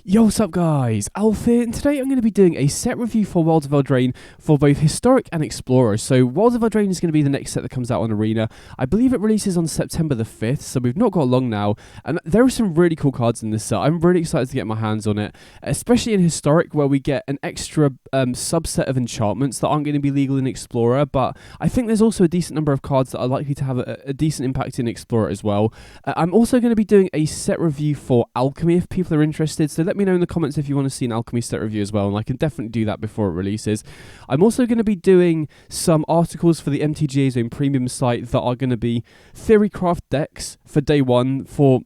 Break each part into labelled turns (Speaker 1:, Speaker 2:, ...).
Speaker 1: Yo, what's up guys, Alf here, and today I'm going to be doing a set review for Wilds of Eldraine for both Historic and Explorer. So Wilds of Eldraine is going to be the next set that comes out on Arena. I believe it releases on September the 5th, so we've not got long now, and there are some really cool cards in this set. I'm really excited to get my hands on it, especially in Historic where we get an extra subset of enchantments that aren't going to be legal in Explorer, but I think there's also a decent number of cards that are likely to have a decent impact in Explorer as well. I'm also going to be doing a set review for Alchemy if people are interested, so let me know in the comments if you want to see an Alchemy set review as well, and I can definitely do that before it releases. I'm also going to be doing some articles for the MTG Zone Premium site that are going to be Theorycraft decks for day one for,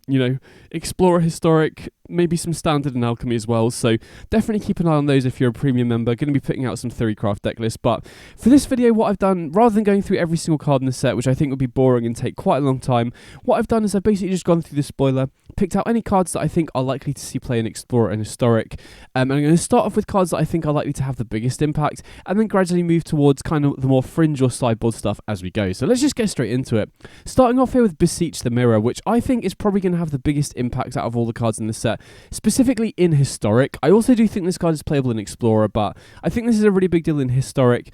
Speaker 1: Explorer, Historic, maybe some Standard and Alchemy as well, so definitely keep an eye on those if you're a premium member. Going to be putting out some Theorycraft deck lists, but for this video what I've done, rather than going through every single card in the set, which I think would be boring and take quite a long time, what I've done is I've basically just gone through the spoiler, picked out any cards that I think are likely to see play in Explorer and Historic, and I'm going to start off with cards that I think are likely to have the biggest impact, and then gradually move towards kind of the more fringe or sideboard stuff as we go. So let's just get straight into it. Starting off here with Beseech the Mirror, which I think is probably going to have the biggest impact out of all the cards in the set, specifically in Historic. I also do think this card is playable in Explorer, but I think this is a really big deal in Historic.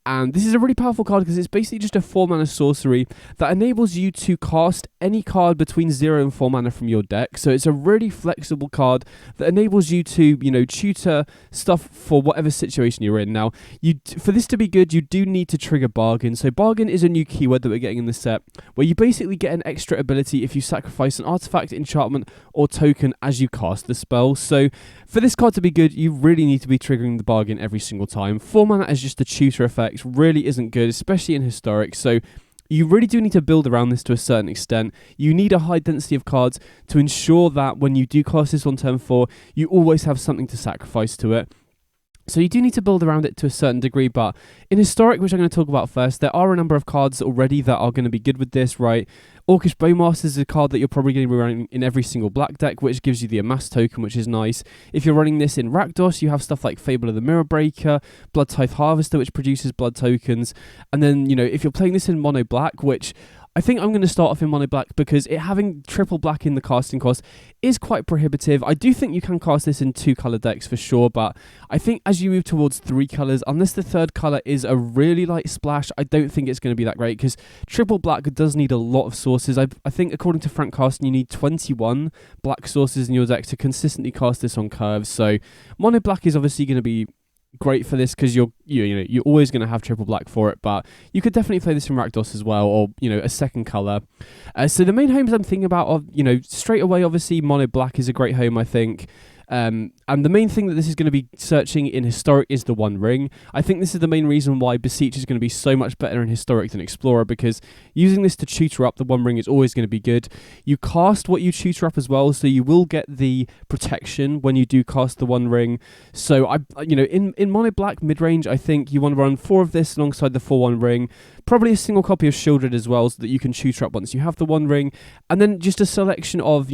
Speaker 1: And this is a really powerful card because it's basically just a 4-mana sorcery that enables you to cast any card between 0 and 4 mana from your deck. So it's a really flexible card that enables you to, tutor stuff for whatever situation you're in. Now, for this to be good, you do need to trigger Bargain. So Bargain is a new keyword that we're getting in the set, where you basically get an extra ability if you sacrifice an artifact, enchantment, or token as you cast the spell. So for this card to be good, you really need to be triggering the Bargain every single time. 4 mana as just a tutor effect really isn't good, especially in Historic, so you really do need to build around this to a certain extent. You need a high density of cards to ensure that when you do cast this on turn 4, you always have something to sacrifice to it. So you do need to build around it to a certain degree, but in Historic, which I'm going to talk about first, there are a number of cards already that are going to be good with this, right? Orcish Bowmaster is a card that you're probably going to be running in every single black deck, which gives you the Amass token, which is nice. If you're running this in Rakdos, you have stuff like Fae-Blooded Mirror Breaker, Blood Tithe Harvester, which produces blood tokens, and then, if you're playing this in mono black, which I think I'm going to start off in mono black because it having triple black in the casting cost is quite prohibitive. I do think you can cast this in 2-color decks for sure, but I think as you move towards 3 colors, unless the 3rd color is a really light splash, I don't think it's going to be that great because triple black does need a lot of sources. I think according to Frank Carsten, you need 21 black sources in your deck to consistently cast this on curves. So mono black is obviously going to be great for this because you're always going to have triple black for it, but you could definitely play this in Rakdos as well, or a second color. So the main homes I'm thinking about are straight away, obviously mono black is a great home, I think. And the main thing that this is going to be searching in Historic is the One Ring. I think this is the main reason why Beseech is going to be so much better in Historic than Explorer, because using this to tutor up the One Ring is always going to be good. You cast what you tutor up as well, so you will get the protection when you do cast the One Ring. So in mono black mid range, I think you want to run 4 of this alongside the 4/1 Ring, probably a single copy of Shieldred as well, so that you can tutor up once you have the One Ring, and then just a selection of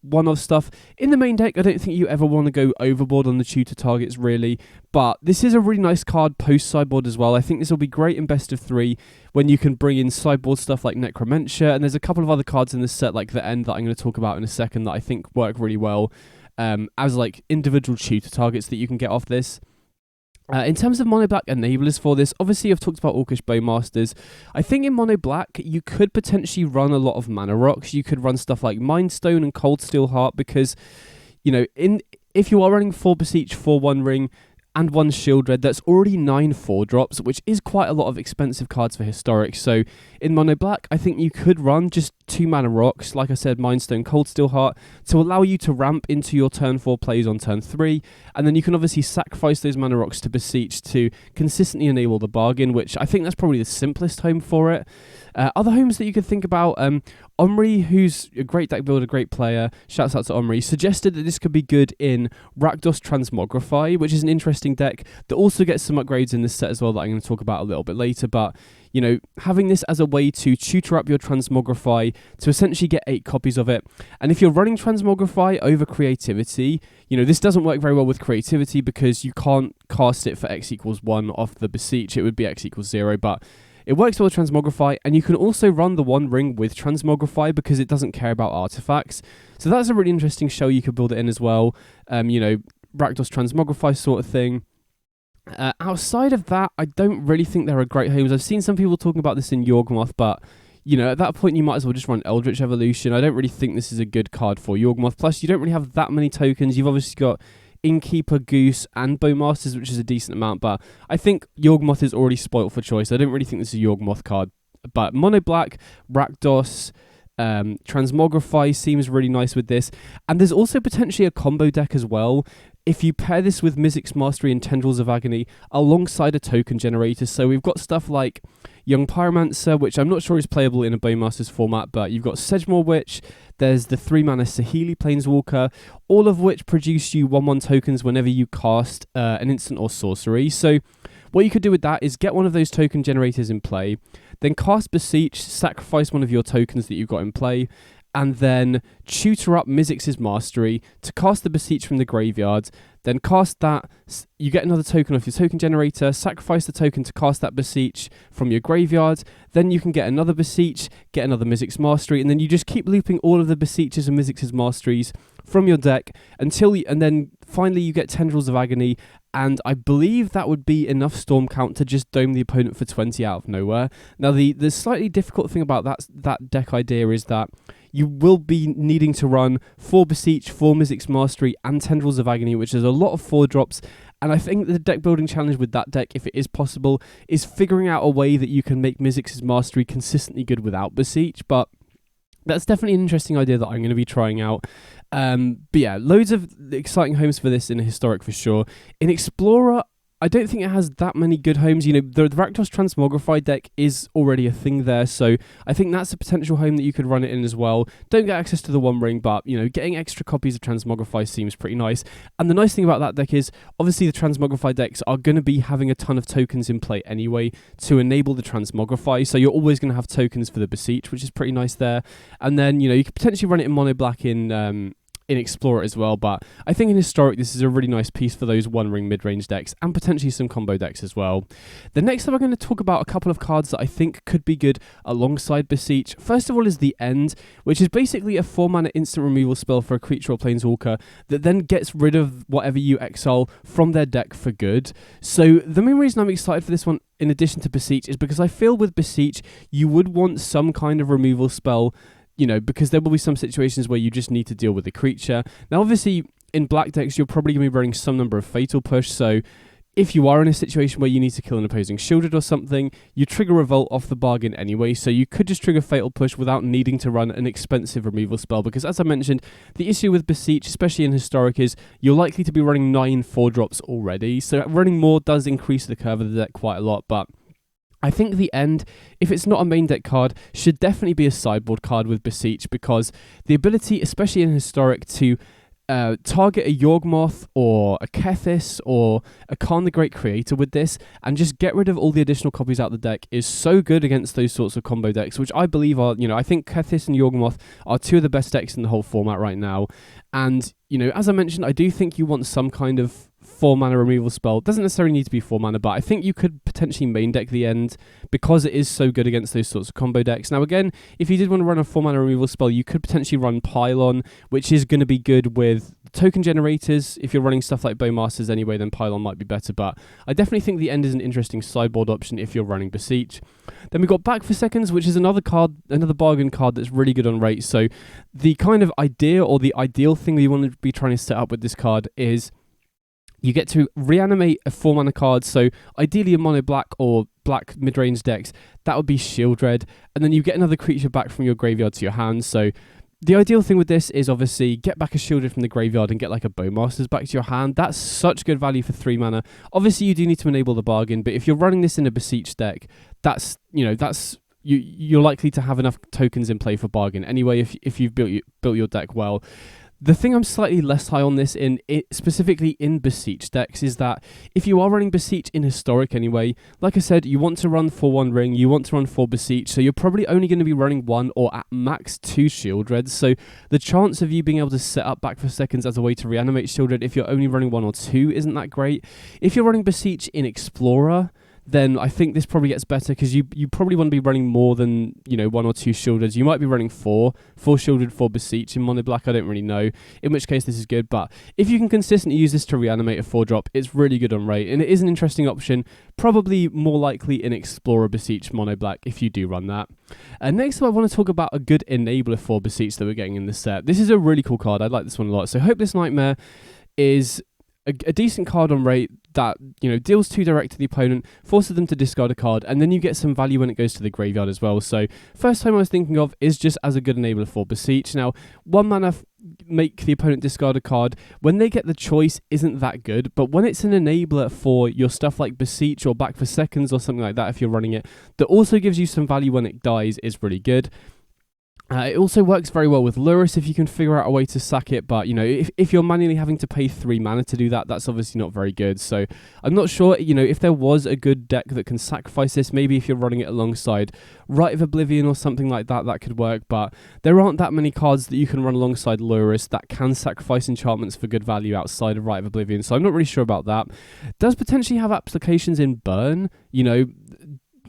Speaker 1: one-off stuff. In the main deck, I don't think you ever want to go overboard on the tutor targets, really, but this is a really nice card post-sideboard as well. I think this will be great in best of 3 when you can bring in sideboard stuff like Necromentia, and there's a couple of other cards in this set like the End that I'm going to talk about in a second that I think work really well as like individual tutor targets that you can get off this. In terms of mono black enablers for this, obviously I've talked about Orcish Bowmasters. I think in mono black you could potentially run a lot of mana rocks. You could run stuff like Mind Stone and Cold Steel Heart because, if you are running 4 Beseech, 4 One Ring, and 1 Shieldred, that's already 9 4-drops, which is quite a lot of expensive cards for Historic. So in mono black, I think you could run just 2 mana rocks, like I said, Mind Stone, Cold Steel Heart, to allow you to ramp into your turn 4 plays on turn 3, and then you can obviously sacrifice those mana rocks to Beseech to consistently enable the Bargain, which I think that's probably the simplest home for it. Other homes that you could think about, Omri, who's a great deck builder, great player, shouts out to Omri, suggested that this could be good in Rakdos Transmogrify, which is an interesting deck that also gets some upgrades in this set as well that I'm going to talk about a little bit later, but having this as a way to tutor up your Transmogrify to essentially get 8 copies of it. And if you're running Transmogrify over Creativity, this doesn't work very well with Creativity because you can't cast it for X equals 1 off the Beseech. It would be X equals 0, but It works well with Transmogrify, and you can also run the One Ring with Transmogrify because it doesn't care about artifacts. So that's a really interesting shell you could build it in as well. Rakdos Transmogrify sort of thing. Outside of that, I don't really think there are great homes. I've seen some people talking about this in Yawgmoth, but at that point you might as well just run Eldritch Evolution. I don't really think this is a good card for Yawgmoth. Plus, you don't really have that many tokens. You've obviously got Innkeeper, Goose, and Bowmasters, which is a decent amount, but I think Yawgmoth is already spoilt for choice. I don't really think this is a Yawgmoth card. But Mono Black, Rakdos, Transmogrify seems really nice with this. And there's also potentially a combo deck as well. If you pair this with Mizzix Mastery and Tendrils of Agony alongside a token generator. So we've got stuff like Young Pyromancer, which I'm not sure is playable in a Bowmasters format, but you've got Sedgemoor Witch, there's the 3-mana Saheeli Planeswalker, all of which produce you 1/1 tokens whenever you cast an instant or sorcery. So what you could do with that is get one of those token generators in play, then cast Beseech, sacrifice one of your tokens that you've got in play, and then tutor up Mizzix's Mastery to cast the Beseech from the graveyard, then cast that, you get another token off your token generator, sacrifice the token to cast that Beseech from your graveyard, then you can get another Beseech, get another Mizzix Mastery, and then you just keep looping all of the Beseeches and Mizzix's Masteries from your deck and then finally you get Tendrils of Agony, and I believe that would be enough storm count to just dome the opponent for 20 out of nowhere. Now the slightly difficult thing about that deck idea is that you will be needing to run 4 Beseech, 4 Mizzix Mastery, and Tendrils of Agony, which is a lot of 4-drops. And I think the deck building challenge with that deck, if it is possible, is figuring out a way that you can make Mizzix's Mastery consistently good without Beseech. But that's definitely an interesting idea that I'm going to be trying out. But yeah, loads of exciting homes for this in Historic for sure. In Explorer, I don't think it has that many good homes. The Rakdos Transmogrify deck is already a thing there, so I think that's a potential home that you could run it in as well. Don't get access to the One Ring, but, getting extra copies of Transmogrify seems pretty nice. And the nice thing about that deck is, obviously the Transmogrify decks are going to be having a ton of tokens in play anyway to enable the Transmogrify, so you're always going to have tokens for the Beseech, which is pretty nice there. And then, you could potentially run it in Mono Black in Explorer as well, but I think in Historic this is a really nice piece for those One Ring mid-range decks and potentially some combo decks as well. The next up we're going to talk about a couple of cards that I think could be good alongside Beseech. First of all is the End, which is basically a 4-mana instant removal spell for a creature or planeswalker that then gets rid of whatever you exile from their deck for good. So the main reason I'm excited for this one, in addition to Beseech, is because I feel with Beseech you would want some kind of removal spell, because there will be some situations where you just need to deal with the creature. Now, obviously, in black decks, you're probably going to be running some number of Fatal Push, so if you are in a situation where you need to kill an opposing Shielded or something, you trigger Revolt off the bargain anyway, so you could just trigger Fatal Push without needing to run an expensive removal spell, because as I mentioned, the issue with Beseech, especially in Historic, is you're likely to be running 9 4-drops already, so running more does increase the curve of the deck quite a lot, but I think the End, if it's not a main deck card, should definitely be a sideboard card with Beseech, because the ability, especially in Historic, to target a Yawgmoth or a Kethis or a Khan the Great Creator with this and just get rid of all the additional copies out of the deck is so good against those sorts of combo decks, which I believe are, I think Kethis and Yawgmoth are 2 of the best decks in the whole format right now. And, as I mentioned, I do think you want some kind of 4-mana removal spell. Doesn't necessarily need to be 4-mana, but I think you could potentially main deck the End because it is so good against those sorts of combo decks. Now again, if you did want to run a 4-mana removal spell, you could potentially run Pylon, which is going to be good with token generators. If you're running stuff like Bowmasters anyway, then Pylon might be better, but I definitely think the End is an interesting sideboard option if you're running Beseech. Then we've got Back for Seconds, which is another bargain card that's really good on rate. So the kind of idea or the ideal thing that you want to be trying to set up with this card is you get to reanimate a 4-mana card, so ideally a mono black or black mid-range decks, that would be Shieldred, and then you get another creature back from your graveyard to your hand. So the ideal thing with this is obviously get back a Shieldred from the graveyard and get like a Bowmasters back to your hand. That's such good value for 3 mana. Obviously you do need to enable the bargain, but if you're running this in a Beseech deck, you're likely to have enough tokens in play for bargain anyway if you've built your deck well. The thing I'm slightly less high on this specifically in Beseech decks is that if you are running Beseech in Historic anyway, like I said, you want to run 4 One Ring, you want to run 4 Beseech, so you're probably only going to be running 1 or at max 2 Shieldreds, so the chance of you being able to set up Back for Seconds as a way to reanimate Shieldred if you're only running 1 or 2 isn't that great. If you're running Beseech in Explorer, then I think this probably gets better, because you probably want to be running more than, 1 or 2 shielded. You might be running 4 shielded for Beseech in mono black, I don't really know, in which case this is good. But if you can consistently use this to reanimate a 4-drop, it's really good on rate, and it is an interesting option, probably more likely in Explorer Beseech mono black if you do run that. Next up, I want to talk about a good enabler for Beseech that we're getting in this set. This is a really cool card, I like this one a lot. So Hopeless Nightmare is a decent card on rate that, deals 2 direct to the opponent, forces them to discard a card, and then you get some value when it goes to the graveyard as well. So first time I was thinking of is just as a good enabler for Beseech. Now, 1 mana make the opponent discard a card, when they get the choice, isn't that good, but when it's an enabler for your stuff like Beseech or Back for Seconds or something like that, if you're running it, that also gives you some value when it dies, is really good. It also works very well with Lurrus if you can figure out a way to sack it, but if you're manually having to pay 3 mana to do that, that's obviously not very good. So I'm not sure, if there was a good deck that can sacrifice this, maybe if you're running it alongside Rite of Oblivion or something like that, that could work, but there aren't that many cards that you can run alongside Lurrus that can sacrifice enchantments for good value outside of Rite of Oblivion, so I'm not really sure about that. Does potentially have applications in Burn, 1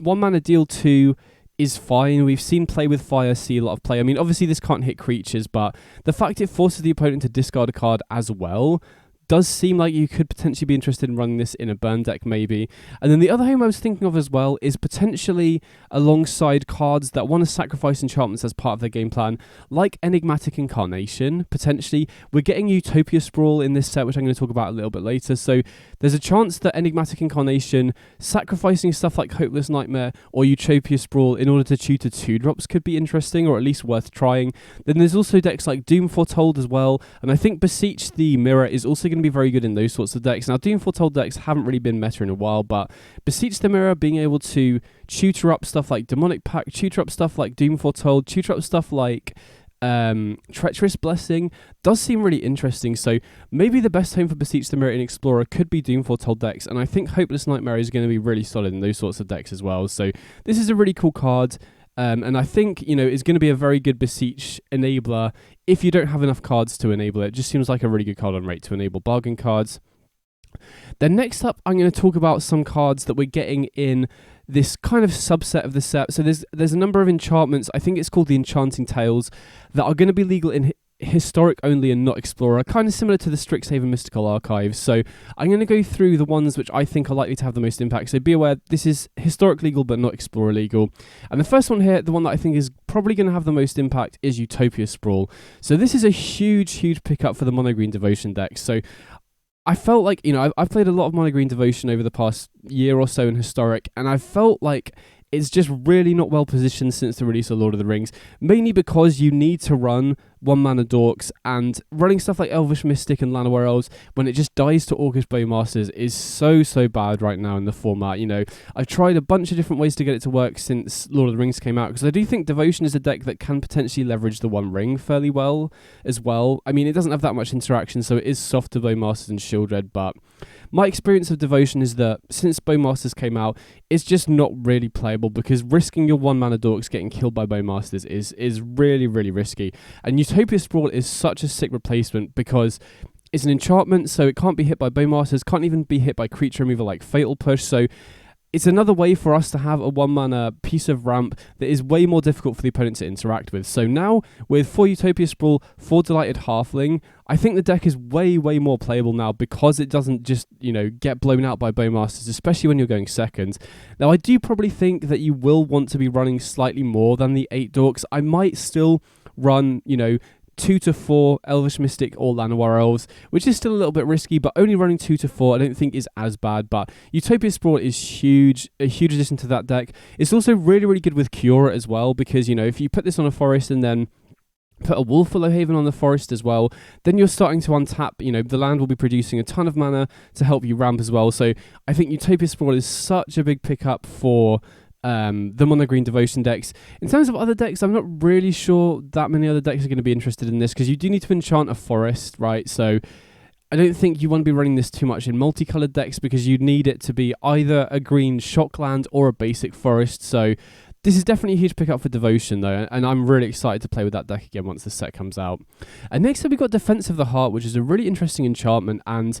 Speaker 1: mana deal 2 is fine. We've seen Play with Fire see a lot of play. I mean, obviously this can't hit creatures, but the fact it forces the opponent to discard a card as well does seem like you could potentially be interested in running this in a burn deck maybe. And then the other home I was thinking of as well is potentially alongside cards that want to sacrifice enchantments as part of their game plan, like Enigmatic Incarnation, potentially. We're getting Utopia Sprawl in this set, which I'm going to talk about a little bit later, so there's a chance that Enigmatic Incarnation, sacrificing stuff like Hopeless Nightmare or Utopia Sprawl in order to tutor 2-drops could be interesting, or at least worth trying. Then there's also decks like Doom Foretold as well, and I think Beseech the Mirror is also going to be very good in those sorts of decks. Now, Doom Foretold decks haven't really been meta in a while, but Beseech the Mirror being able to tutor up stuff like Demonic Pact, tutor up stuff like Doom Foretold, tutor up stuff like Treacherous Blessing does seem really interesting. So maybe the best home for Beseech the Mirror in Explorer could be Doom Foretold decks, and I think Hopeless Nightmare is going to be really solid in those sorts of decks as well. So this is a really cool card. And I think, it's going to be a very good Beseech enabler if you don't have enough cards to enable it. It just seems like a really good card on rate to enable bargain cards. Then next up, I'm going to talk about some cards that we're getting in this kind of subset of the set. So there's a number of enchantments, I think it's called the Enchanting Tales, that are going to be legal in Historic only and not Explorer, kind of similar to the Strixhaven Mystical Archives. So I'm going to go through the ones which I think are likely to have the most impact. So be aware, this is Historic legal but not Explorer legal. And the first one here, the one that I think is probably going to have the most impact, is Utopia Sprawl. So this is a huge pickup for the Mono Green Devotion deck. So I felt like, I've played a lot of Mono Green Devotion over the past year or so in Historic, and I felt like it's just really not well positioned since the release of Lord of the Rings, mainly because you need to run 1 mana dorks, and running stuff like Elvish Mystic and Llanowar Elves when it just dies to Orcish Bowmasters is so bad right now in the format. I've tried a bunch of different ways to get it to work since Lord of the Rings came out, because I do think Devotion is a deck that can potentially leverage the One Ring fairly well as well. I mean, it doesn't have that much interaction, so it is soft to Bowmasters and Shieldred, but my experience of Devotion is that since Bowmasters came out, it's just not really playable, because risking your 1 mana dorks getting killed by Bowmasters is really risky. And Utopia Sprawl is such a sick replacement because it's an enchantment, so it can't be hit by Bowmasters, can't even be hit by creature removal like Fatal Push, so it's another way for us to have a 1 mana piece of ramp that is way more difficult for the opponent to interact with. So now, with 4 Utopia Sprawl, 4 Delighted Halfling, I think the deck is way more playable now, because it doesn't just, get blown out by Bowmasters, especially when you're going second. Now, I do probably think that you will want to be running slightly more than the 8 dorks. I might still run, 2 to 4 Elvish Mystic or Llanowar Elves, which is still a little bit risky, but only running 2 to 4 I don't think is as bad. But Utopia Sprawl is a huge addition to that deck. It's also really good with Cura as well, because, if you put this on a forest and then put a Wolfwillow Haven on the forest as well, then you're starting to untap, the land will be producing a ton of mana to help you ramp as well. So I think Utopia Sprawl is such a big pickup for the Mono Green Devotion decks. In terms of other decks, I'm not really sure that many other decks are going to be interested in this, because you do need to enchant a forest, right? So I don't think you want to be running this too much in multicolored decks, because you need it to be either a green shockland or a basic forest. So this is definitely a huge pickup for Devotion, though, and I'm really excited to play with that deck again once the set comes out. And next up, we've got Defense of the Heart, which is a really interesting enchantment, and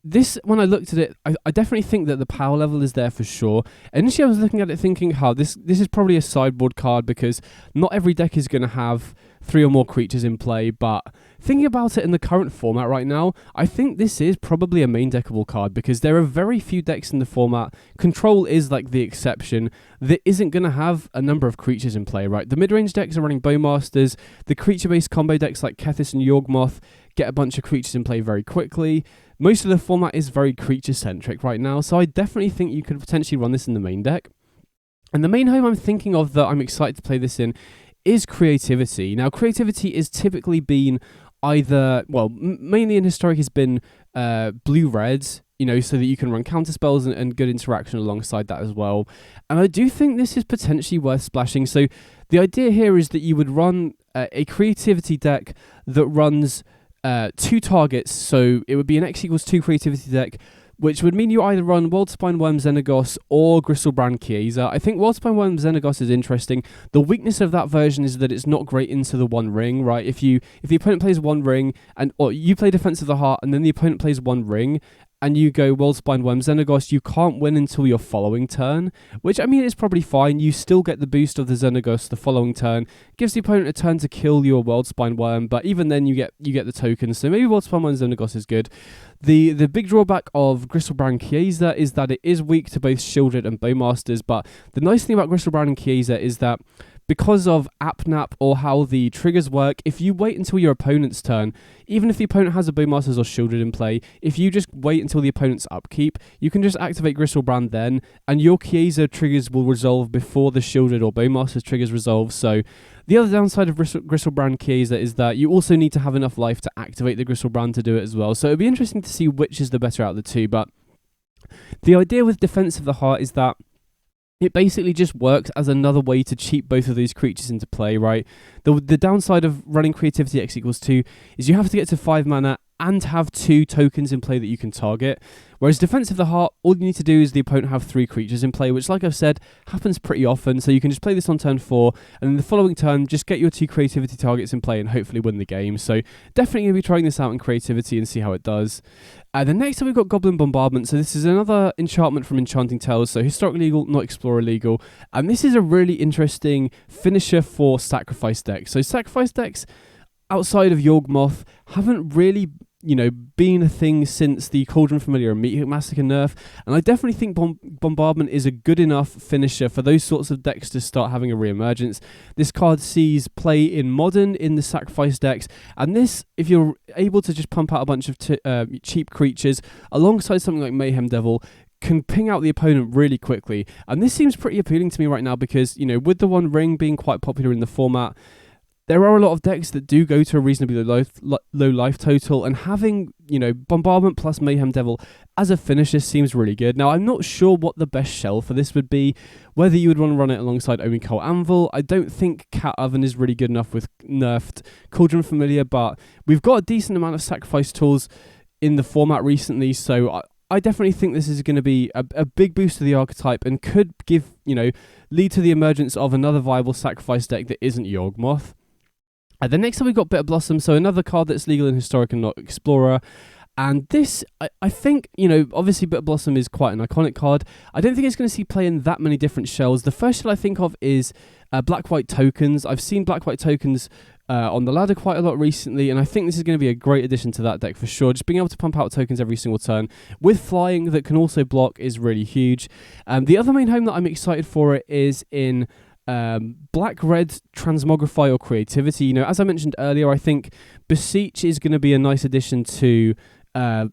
Speaker 1: this, when I looked at it, I definitely think that the power level is there for sure. Initially, I was looking at it thinking, this is probably a sideboard card because not every deck is going to have 3 or more creatures in play, but thinking about it in the current format right now, I think this is probably a main deckable card because there are very few decks in the format. Control is like the exception that isn't going to have a number of creatures in play, right? The mid-range decks are running Bowmasters, the creature-based combo decks like Kethis and Yawgmoth get a bunch of creatures in play very quickly. Most of the format is very creature-centric right now, so I definitely think you could potentially run this in the main deck. And the main home I'm thinking of that I'm excited to play this in is Creativity. Now, Creativity is typically been either, well, mainly in Historic has been blue-reds, you know, so that you can run counter spells and good interaction alongside that as well. And I do think this is potentially worth splashing. So the idea here is that you would run a Creativity deck that runs 2 targets, so it would be an X equals 2 Creativity deck, which would mean you either run Wildspine Worm Xenagos or Gristlebrand Chiesa. I think Wildspine Worm Xenagos is interesting. The weakness of that version is that it's not great into the One Ring, right? If the opponent plays One Ring, or you play Defense of the Heart, and then the opponent plays One Ring, and you go Wildspine Worm Xenagos, you can't win until your following turn, which, I mean, is probably fine. You still get the boost of the Xenagos the following turn, gives the opponent a turn to kill your Wildspine Worm, but even then you get the tokens, so maybe Wildspine Worm Xenagos is good. The big drawback of Gristlebrand Chiesa is that it is weak to both Shieldred and Bowmasters, but the nice thing about Gristlebrand and Chiesa is that because of AppNap or how the triggers work, if you wait until your opponent's turn, even if the opponent has a Bowmasters or Shieldred in play, if you just wait until the opponent's upkeep, you can just activate Gristlebrand then, and your Chiesa triggers will resolve before the Shieldred or Bowmasters triggers resolve. So the other downside of Gristlebrand Chiesa is that you also need to have enough life to activate the Gristlebrand to do it as well. So it'd be interesting to see which is the better out of the two, but the idea with Defense of the Heart is that it basically just works as another way to cheat both of these creatures into play, right? The downside of running Creativity X equals 2 is you have to get to 5 mana and have 2 tokens in play that you can target. Whereas Defense of the Heart, all you need to do is the opponent have 3 creatures in play, which, like I've said, happens pretty often. So you can just play this on turn 4, and then the following turn, just get your 2 creativity targets in play and hopefully win the game. So definitely going to be trying this out in Creativity and see how it does. Then next up, we've got Goblin Bombardment. So this is another enchantment from Enchanting Tales. So Historic legal, not Explorer legal. And this is a really interesting finisher for Sacrifice decks. So Sacrifice decks, outside of Yawgmoth, haven't really, been a thing since the Cauldron Familiar and Meat Hook Massacre nerf, and I definitely think Bombardment is a good enough finisher for those sorts of decks to start having a re-emergence. This card sees play in Modern in the Sacrifice decks, and this, if you're able to just pump out a bunch of cheap creatures alongside something like Mayhem Devil, can ping out the opponent really quickly. And this seems pretty appealing to me right now because, with the One Ring being quite popular in the format, there are a lot of decks that do go to a reasonably low life total, and having, Bombardment plus Mayhem Devil as a finisher seems really good. Now, I'm not sure what the best shell for this would be, whether you would want to run it alongside Omi Coal Anvil. I don't think Cat Oven is really good enough with nerfed Cauldron Familiar, but we've got a decent amount of sacrifice tools in the format recently, so I definitely think this is going to be a big boost to the archetype and could give, lead to the emergence of another viable sacrifice deck that isn't Yawgmoth. Then next up we've got Bitterblossom, so another card that's legal in Historic and not Explorer. And this, I think, obviously Bitterblossom is quite an iconic card. I don't think it's going to see play in that many different shells. The first shell I think of is Black-White Tokens. I've seen Black-White Tokens on the ladder quite a lot recently, and I think this is going to be a great addition to that deck for sure. Just being able to pump out tokens every single turn with flying that can also block is really huge. The other main home that I'm excited for it is in Black-Red Transmogrify or Creativity. As I mentioned earlier, I think Beseech is going to be a nice addition to Rakdos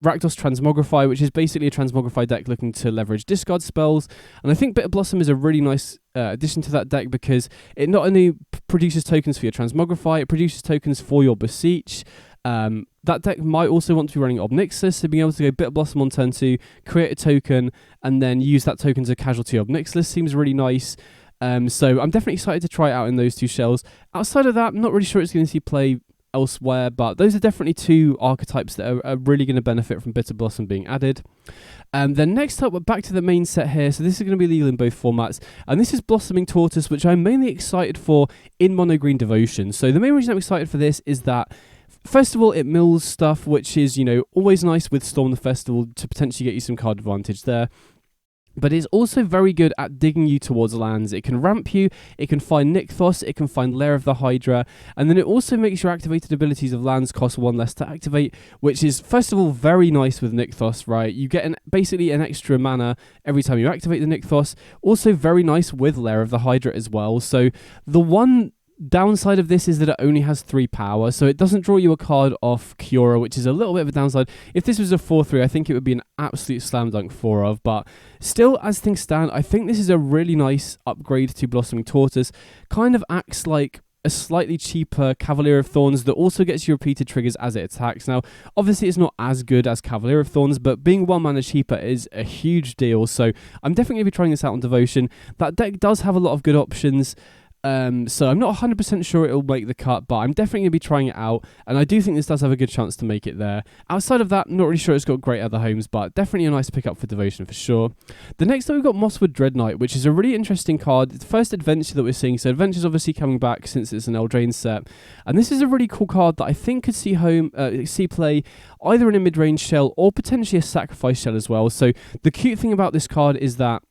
Speaker 1: Transmogrify, which is basically a Transmogrify deck looking to leverage discard spells. And I think Bitterblossom is a really nice addition to that deck because it not only produces tokens for your Transmogrify, it produces tokens for your Beseech. That deck might also want to be running Obnixilus, so being able to go Bitterblossom on turn 2, create a token, and then use that token as a casualty of Obnixilus seems really nice. So I'm definitely excited to try it out in those 2 shells. Outside of that, I'm not really sure it's going to see play elsewhere, but those are definitely 2 archetypes that are really going to benefit from Bitterblossom being added. Then next up, we're back to the main set here. So this is going to be legal in both formats, and this is Blossoming Tortoise, which I'm mainly excited for in Mono Green Devotion. So the main reason I'm excited for this is that First of all, it mills stuff, which is, always nice with Storm the Festival to potentially get you some card advantage there. But it's also very good at digging you towards lands. It can ramp you, it can find Nykthos, it can find Lair of the Hydra, and then it also makes your activated abilities of lands cost 1 less to activate, which is, first of all, very nice with Nykthos, right? You get basically an extra mana every time you activate the Nykthos. Also very nice with Lair of the Hydra as well. So the one downside of this is that it only has 3 power, so it doesn't draw you a card off Kiora, which is a little bit of a downside. If this was a 4-3, I think it would be an absolute slam dunk 4 of, but still, as things stand, I think this is a really nice upgrade to Blossoming Tortoise. Kind of acts like a slightly cheaper Cavalier of Thorns that also gets you repeated triggers as it attacks. Now, obviously it's not as good as Cavalier of Thorns, but being 1 mana cheaper is a huge deal, so I'm definitely going to be trying this out on Devotion. That deck does have a lot of good options, so I'm not 100% sure it'll make the cut, but I'm definitely going to be trying it out, and I do think this does have a good chance to make it there. Outside of that, not really sure it's got great other homes, but definitely a nice pickup for Devotion for sure. The next up, we've got Mosswood Dreadknight, which is a really interesting card. It's the first adventure that we're seeing, so adventure's obviously coming back since it's an Eldraine set, and this is a really cool card that I think could see play either in a mid-range shell or potentially a sacrifice shell as well. So the cute thing about this card is that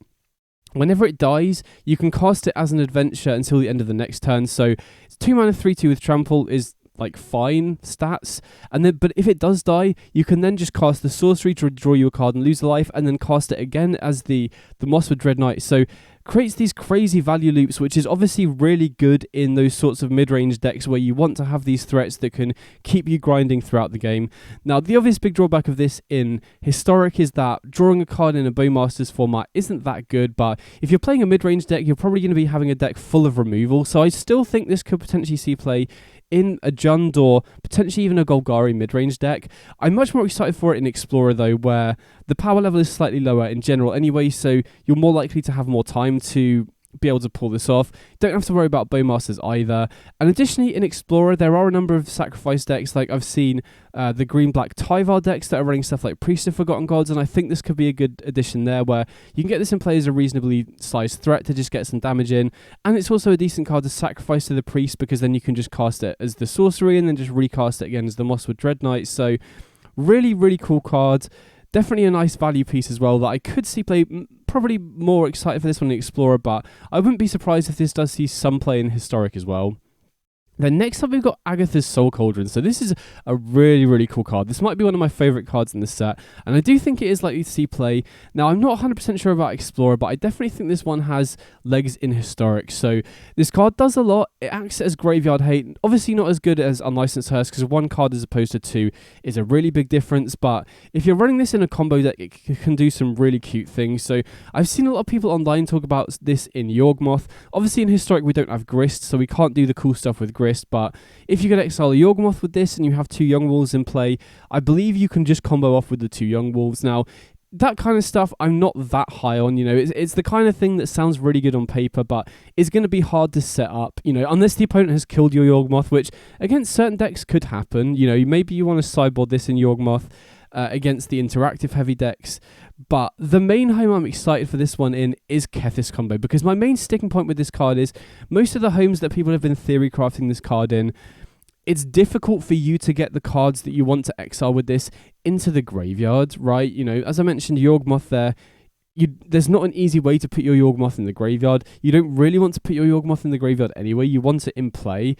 Speaker 1: whenever it dies, you can cast it as an adventure until the end of the next turn. So it's 2 mana 3/2 with trample is like fine stats, and then but if it does die, you can then just cast the sorcery to draw you a card and lose a life, and then cast it again as the Mosswood Dreadknight. So creates these crazy value loops, which is obviously really good in those sorts of mid-range decks where you want to have these threats that can keep you grinding throughout the game. Now, the obvious big drawback of this in Historic is that drawing a card in a Bowmasters format isn't that good, but if you're playing a mid-range deck, you're probably going to be having a deck full of removal, so I still think this could potentially see play in a Jund or potentially even a Golgari mid-range deck. I'm much more excited for it in Explorer though, where the power level is slightly lower in general anyway, so you're more likely to have more time to be able to pull this off. Don't have to worry about Bowmasters either. And additionally, in Explorer, there are a number of sacrifice decks. Like I've seen the green-black Tyvar decks that are running stuff like Priest of Forgotten Gods, and I think this could be a good addition there, where you can get this in play as a reasonably sized threat to just get some damage in. And it's also a decent card to sacrifice to the Priest, because then you can just cast it as the sorcery and then just recast it again as the Mosswood Dreadknight. So really, really cool card. Definitely a nice value piece as well that I could see play. Probably more excited for this one in Explorer, but I wouldn't be surprised if this does see some play in Historic as well. Then next up, we've got Agatha's Soul Cauldron. So this is a really, really cool card. This might be one of my favourite cards in the set, and I do think it is likely to see play. Now, I'm not 100% sure about Explorer, but I definitely think this one has legs in Historic. So this card does a lot. It acts as Graveyard Hate. Obviously not as good as Unlicensed Hearse, because 1 card as opposed to 2 is a really big difference, but if you're running this in a combo deck, it can do some really cute things. So I've seen a lot of people online talk about this in Yawgmoth. Obviously in Historic, we don't have Grist, so we can't do the cool stuff with Grist. But if you could exile a Yawgmoth with this and you have 2 Young Wolves in play, I believe you can just combo off with the 2 Young Wolves. Now, that kind of stuff I'm not that high on, it's the kind of thing that sounds really good on paper, but it's going to be hard to set up, unless the opponent has killed your Yawgmoth, which against certain decks could happen. Maybe you want to sideboard this in Yawgmoth against the interactive heavy decks. But the main home I'm excited for this one in is Kethis combo, because my main sticking point with this card is most of the homes that people have been theory crafting this card in, it's difficult for you to get the cards that you want to exile with this into the graveyard, right? As I mentioned, Yawgmoth there, there's not an easy way to put your Yawgmoth in the graveyard. You don't really want to put your Yawgmoth in the graveyard anyway. You want it in play.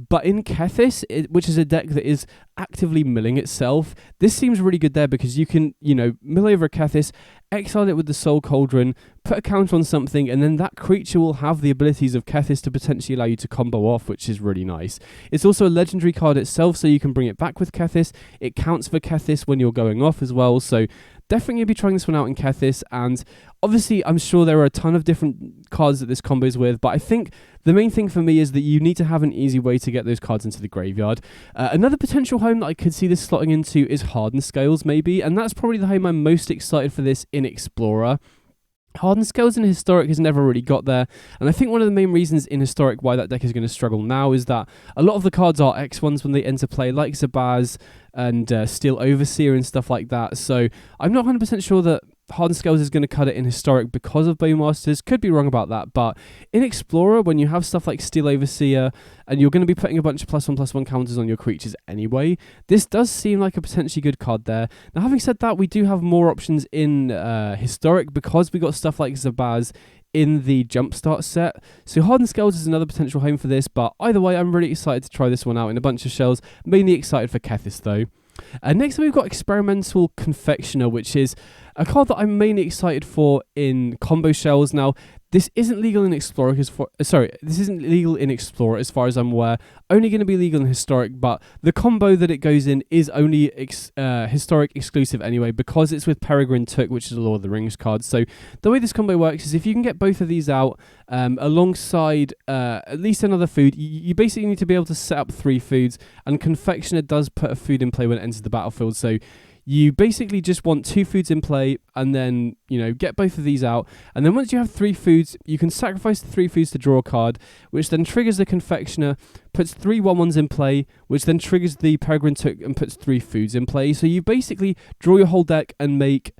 Speaker 1: But in Kethis, which is a deck that is actively milling itself, this seems really good there, because you can, mill over a Kethis, exile it with the Soul Cauldron, put a counter on something, and then that creature will have the abilities of Kethis to potentially allow you to combo off, which is really nice. It's also a legendary card itself, so you can bring it back with Kethis. It counts for Kethis when you're going off as well, so definitely going to be trying this one out in Kethis, and obviously I'm sure there are a ton of different cards that this combos with, but I think the main thing for me is that you need to have an easy way to get those cards into the graveyard. Another potential home that I could see this slotting into is Hardened Scales maybe, and that's probably the home I'm most excited for this in Explorer. Hardened Scales in Historic has never really got there, and I think one of the main reasons in Historic why that deck is going to struggle now is that a lot of the cards are X1s when they enter play, like Zabaz and Steel Overseer and stuff like that, so I'm not 100% sure that Hardened Scales is going to cut it in Historic because of Bowmasters. Could be wrong about that, but in Explorer, when you have stuff like Steel Overseer, and you're going to be putting a bunch of +1/+1 counters on your creatures anyway, this does seem like a potentially good card there. Now, having said that, we do have more options in Historic because we got stuff like Zabaz in the Jumpstart set. So Hardened Scales is another potential home for this, but either way, I'm really excited to try this one out in a bunch of shells. Mainly excited for Kethis though. Next up, we've got Experimental Confectioner, which is a card that I'm mainly excited for in combo shells. Now, this isn't legal in Explorer this isn't legal in Explorer as far as I'm aware. Only going to be legal in Historic, but the combo that it goes in is only Historic exclusive anyway, because it's with Peregrine Took, which is a Lord of the Rings card. So the way this combo works is if you can get both of these out alongside at least another food, you basically need to be able to set up 3 foods, and Confectioner does put a food in play when it enters the battlefield. So you basically just want 2 foods in play, and then, get both of these out. And then once you have 3 foods, you can sacrifice the 3 foods to draw a card, which then triggers the Confectioner, puts 3 1/1s in play, which then triggers the Peregrine Took and puts 3 foods in play. So you basically draw your whole deck and make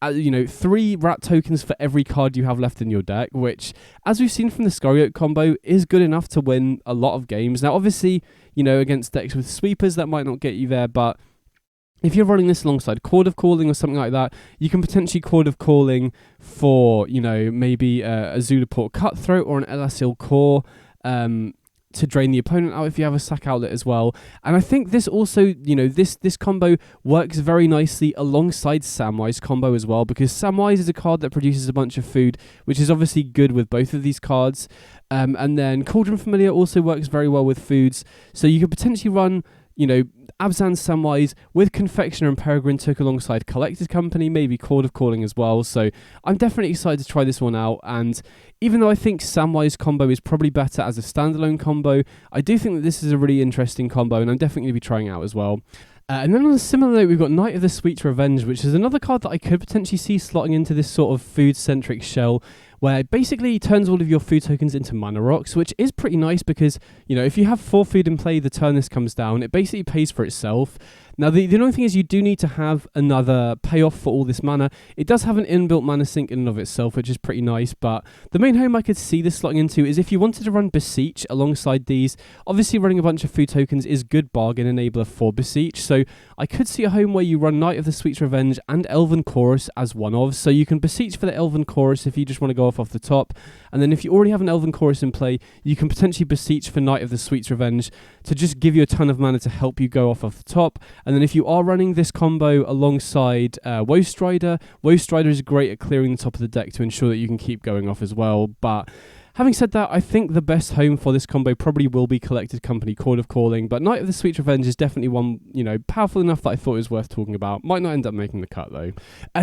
Speaker 1: 3 rat tokens for every card you have left in your deck, which, as we've seen from the Scoriote combo, is good enough to win a lot of games. Now, obviously, against decks with sweepers, that might not get you there, but if you're running this alongside Chord of Calling or something like that, you can potentially Chord of Calling for, maybe a Zulaport Cutthroat or an Elasil Core to drain the opponent out if you have a sack outlet as well. And I think this also, this combo works very nicely alongside Samwise combo as well, because Samwise is a card that produces a bunch of food, which is obviously good with both of these cards. And then Cauldron Familiar also works very well with foods. So you could potentially run, Abzan Samwise with Confectioner and Peregrine Took alongside Collected Company, maybe Chord of Calling as well. So I'm definitely excited to try this one out. And even though I think Samwise combo is probably better as a standalone combo, I do think that this is a really interesting combo, and I'm definitely going to be trying it out as well. And then on a similar note, we've got Knight of the Sweet Revenge, which is another card that I could potentially see slotting into this sort of food-centric shell, where it basically turns all of your food tokens into mana rocks, which is pretty nice because, if you have 4 food in play the turn this comes down, it basically pays for itself. Now, the only thing is you do need to have another payoff for all this mana. It does have an inbuilt mana sink in and of itself, which is pretty nice, but the main home I could see this slotting into is if you wanted to run Beseech alongside these. Obviously, running a bunch of food tokens is good bargain enabler for Beseech, so I could see a home where you run Knight of the Sweet Revenge and Elven Chorus as one of, so you can Beseech for the Elven Chorus if you just want to go off the top, and then if you already have an Elven Chorus in play, you can potentially Beseech for Knight of the Sweet Revenge to just give you a ton of mana to help you go off the top. And then if you are running this combo alongside Woe Strider is great at clearing the top of the deck to ensure that you can keep going off as well. But having said that, I think the best home for this combo probably will be Collected Company, Chord of Calling, but Knight of the Sweet Revenge is definitely one, powerful enough that I thought it was worth talking about. Might not end up making the cut, though.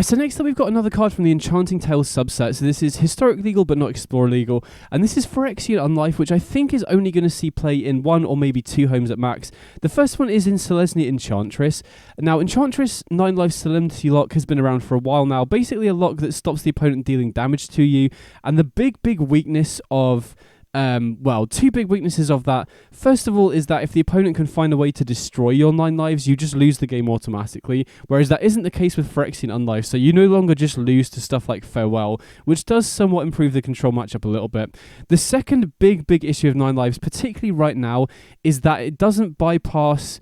Speaker 1: So next up, we've got another card from the Enchanting Tales subset. So this is Historic legal, but not Explorer legal, and this is Phyrexian Unlife, which I think is only going to see play in 1 or maybe 2 homes at max. The first one is in Selesnya Enchantress. Now, Enchantress 9-life Solemnity lock has been around for a while now, basically a lock that stops the opponent dealing damage to you, and the big weakness of 2 big weaknesses of that. First of all is that if the opponent can find a way to destroy your 9 lives, you just lose the game automatically, whereas that isn't the case with Phyrexian Unlife, so you no longer just lose to stuff like Farewell, which does somewhat improve the control matchup a little bit. The second big issue of 9 lives, particularly right now, is that it doesn't bypass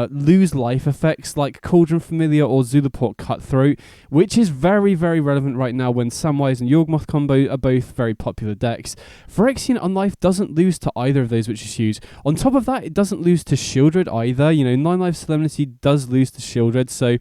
Speaker 1: lose life effects like Cauldron Familiar or Zulaport Cutthroat, which is very relevant right now when Samwise and Yawgmoth combo are both very popular decks. Phyrexian Unlife doesn't lose to either of those, which is huge. On top of that, it doesn't lose to Shieldred either. 9-life Solemnity does lose to Shieldred, so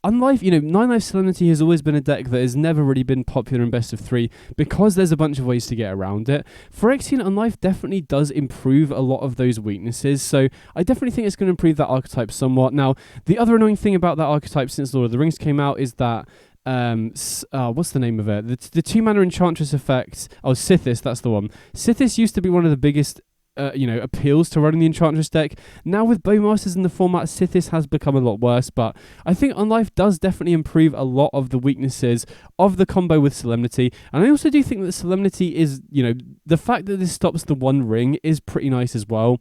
Speaker 1: Unlife, 9-life Solemnity has always been a deck that has never really been popular in best of 3 because there's a bunch of ways to get around it. Phyrexian Unlife definitely does improve a lot of those weaknesses, so I definitely think it's going to improve that archetype somewhat. Now, the other annoying thing about that archetype since Lord of the Rings came out is that what's the name of it? The 2-mana Enchantress effect. Oh, Sithis, that's the one. Sithis used to be one of the biggest appeals to running the Enchantress deck. Now with Bowmasters in the format, Sithis has become a lot worse, but I think Unlife does definitely improve a lot of the weaknesses of the combo with Solemnity, and I also do think that Solemnity is, the fact that this stops the 1 ring is pretty nice as well.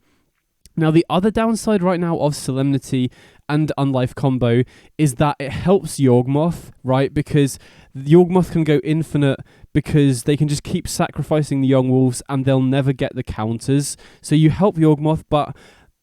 Speaker 1: Now, the other downside right now of Solemnity and Unlife combo is that it helps Yawgmoth, right? Because Yawgmoth can go infinite because they can just keep sacrificing the young wolves and they'll never get the counters. So you help Yawgmoth, but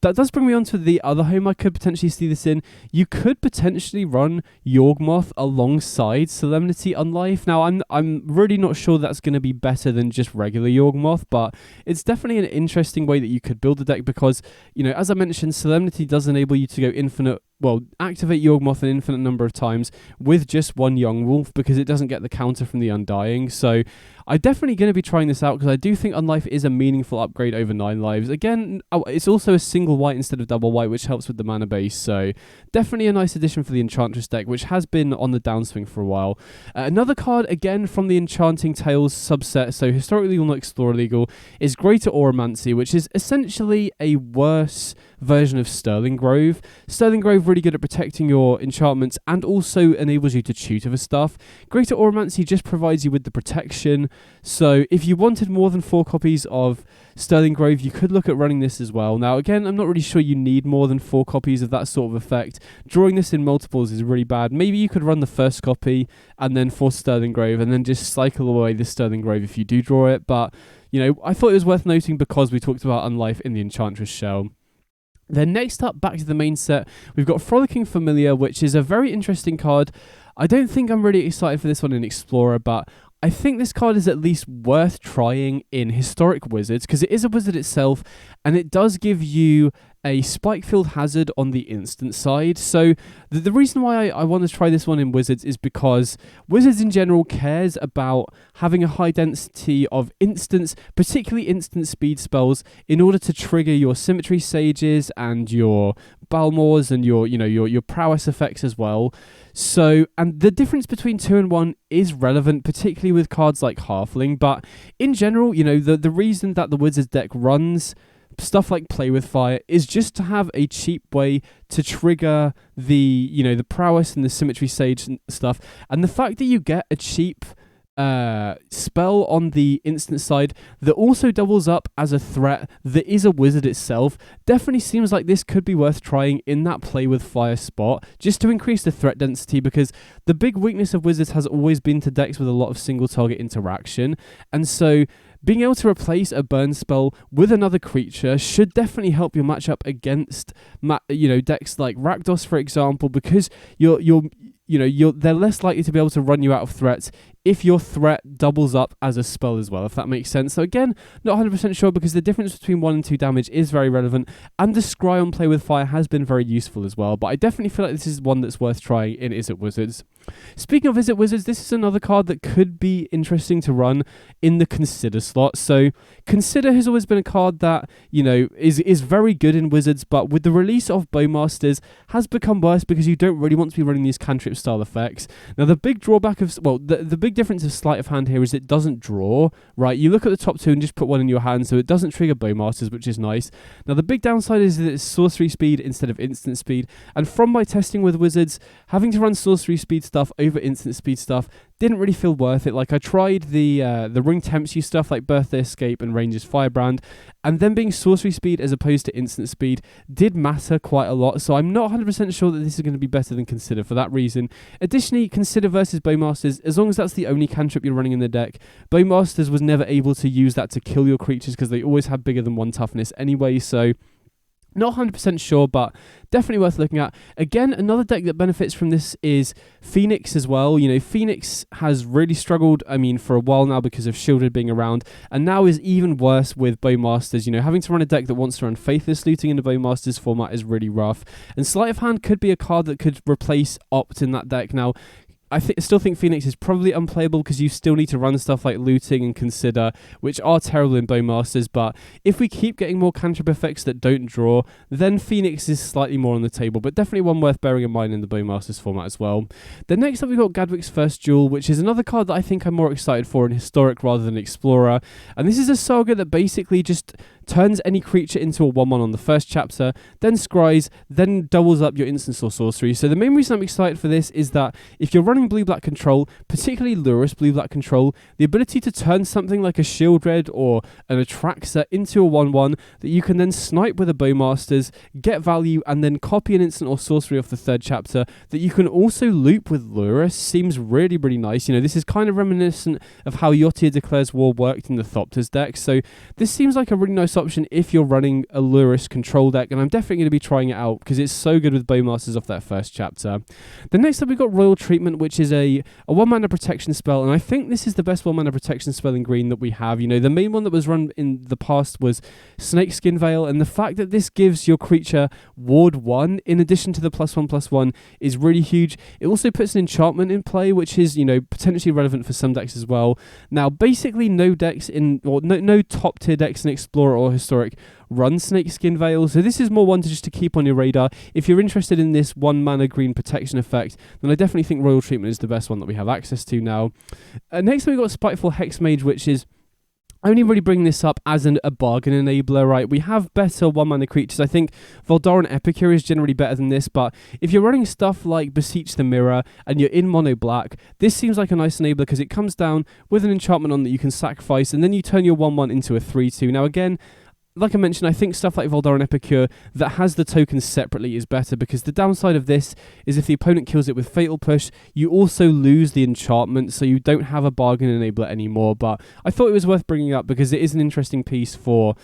Speaker 1: that does bring me on to the other home I could potentially see this in. You could potentially run Yawgmoth alongside Solemnity Unlife. Now, I'm really not sure that's going to be better than just regular Yawgmoth, but it's definitely an interesting way that you could build a deck because, you know, as I mentioned, Solemnity does enable you to go infinite, well, activate Yawgmoth an infinite number of times with just one young wolf because it doesn't get the counter from the Undying. So I'm definitely going to be trying this out because I do think Unlife is a meaningful upgrade over 9 lives. Again, it's also a single white instead of double white, which helps with the mana base. So definitely a nice addition for the Enchantress deck, which has been on the downswing for a while. Another card, again, from the Enchanting Tales subset, so historically legal, not explorer legal, is Greater Auramancy, which is essentially a worse version of Sterling Grove. Sterling Grove really good at protecting your enchantments and also enables you to tutor for stuff. Greater Auramancy just provides you with the protection. So if you wanted more than 4 copies of Sterling Grove, you could look at running this as well. Now, again, I'm not really sure you need more than 4 copies of that sort of effect. Drawing this in multiples is really bad. Maybe you could run the first copy and then force Sterling Grove and then just cycle away the Sterling Grove if you do draw it. But, you know, I thought it was worth noting because we talked about Unlife in the Enchantress shell. Then next up, back to the main set, we've got Frolicking Familiar, which is a very interesting card. I don't think I'm really excited for this one in Explorer, but I think this card is at least worth trying in Historic Wizards because it is a wizard itself and it does give you a Spike-Filled Hazard on the instant side. So the reason why I want to try this one in Wizards is because Wizards in general cares about having a high density of instants, particularly instant speed spells, in order to trigger your Symmetry Sages and your Balmors and your prowess effects as well. So, and the difference between 2 and 1 is relevant, particularly with cards like Halfling, but in general, you know, the reason that the Wizards deck runs stuff like Play with Fire is just to have a cheap way to trigger the prowess and the Symmetry Sage and stuff. And the fact that you get a cheap spell on the instant side that also doubles up as a threat that is a wizard itself definitely seems like this could be worth trying in that Play with Fire spot just to increase the threat density, because the big weakness of wizards has always been to decks with a lot of single target interaction, and so being able to replace a burn spell with another creature should definitely help your matchup against decks like Rakdos, for example, because they're less likely to be able to run you out of threats if your threat doubles up as a spell as well, if that makes sense. So again, not 100% sure because the difference between 1 and 2 damage is very relevant, and the Scry on Play with Fire has been very useful as well, but I definitely feel like this is one that's worth trying in Is It Wizards. Speaking of Is It Wizards, this is another card that could be interesting to run in the Consider slot. So Consider has always been a card that, is very good in Wizards, but with the release of Bowmasters has become worse because you don't really want to be running these cantrip style effects. Now the big drawback of, the big difference of Sleight of Hand here is it doesn't draw, right? You look at the top 2 and just put one in your hand, so it doesn't trigger Bowmasters, which is nice. Now the big downside is that it's sorcery speed instead of instant speed, and from my testing with Wizards, having to run sorcery speed stuff over instant speed stuff didn't really feel worth it. Like I tried the Ring Tempts You stuff like Birthday Escape and Ranger's Firebrand, and then being sorcery speed as opposed to instant speed did matter quite a lot, so I'm not 100% sure that this is going to be better than Consider for that reason. Additionally, Consider versus Bowmasters, as long as that's the only cantrip you're running in the deck, Bowmasters was never able to use that to kill your creatures because they always have bigger than 1 toughness anyway, so not 100% sure, but definitely worth looking at. Again, another deck that benefits from this is Phoenix as well. Phoenix has really struggled, for a while now because of Shielded being around, and now is even worse with Bowmasters. Having to run a deck that wants to run Faithless Looting in the Bowmasters format is really rough. And Sleight of Hand could be a card that could replace Opt in that deck. Now, I still think Phoenix is probably unplayable because you still need to run stuff like Looting and Consider, which are terrible in Bowmasters, but if we keep getting more cantrip effects that don't draw, then Phoenix is slightly more on the table, but definitely one worth bearing in mind in the Bowmasters format as well. Then next up we've got Gadwick's First Duel, which is another card that I think I'm more excited for in Historic rather than Explorer, and this is a saga that basically just turns any creature into a 1/1 on the first chapter, then scries, then doubles up your instants or sorcery. So the main reason I'm excited for this is that if you're running blue-black control, particularly Lurrus blue-black control, the ability to turn something like a Shield Red or an Atraxa into a 1/1 that you can then snipe with a Bowmasters, get value, and then copy an instant or sorcery off the third chapter that you can also loop with Lurrus seems really, really nice. You know, this is kind of reminiscent of how Utopia Declares War worked in the Thopters deck, so this seems like a really nice option if you're running a Lurrus control deck, and I'm definitely going to be trying it out because it's so good with Bowmasters off that first chapter. Then next up we've got Royal Treatment, which is a 1-mana protection spell, and I think this is the best 1-mana protection spell in green that we have. You know, the main one that was run in the past was Snakeskin Veil, and the fact that this gives your creature Ward 1 in addition to the +1/+1 is really huge. It also puts an enchantment in play, which is, you know, potentially relevant for some decks as well. Now, basically no top tier decks in Explorer or Historic run Snakeskin Veil, so this is more one to keep on your radar. If you're interested in this 1-mana green protection effect, then I definitely think Royal Treatment is the best one that we have access to now. Next we've got Spiteful Hexmage, which is only really bringing this up as a bargain enabler, right? We have better 1-mana creatures. I think Voldaren Epicure is generally better than this, but if you're running stuff like Beseech the Mirror and you're in mono black, this seems like a nice enabler because it comes down with an enchantment on that you can sacrifice, and then you turn your 1/1 into a 3/2. Now again, like I mentioned, I think stuff like Voldaren Epicure that has the tokens separately is better, because the downside of this is if the opponent kills it with Fatal Push, you also lose the enchantment, so you don't have a bargain enabler anymore. But I thought it was worth bringing up because it is an interesting piece for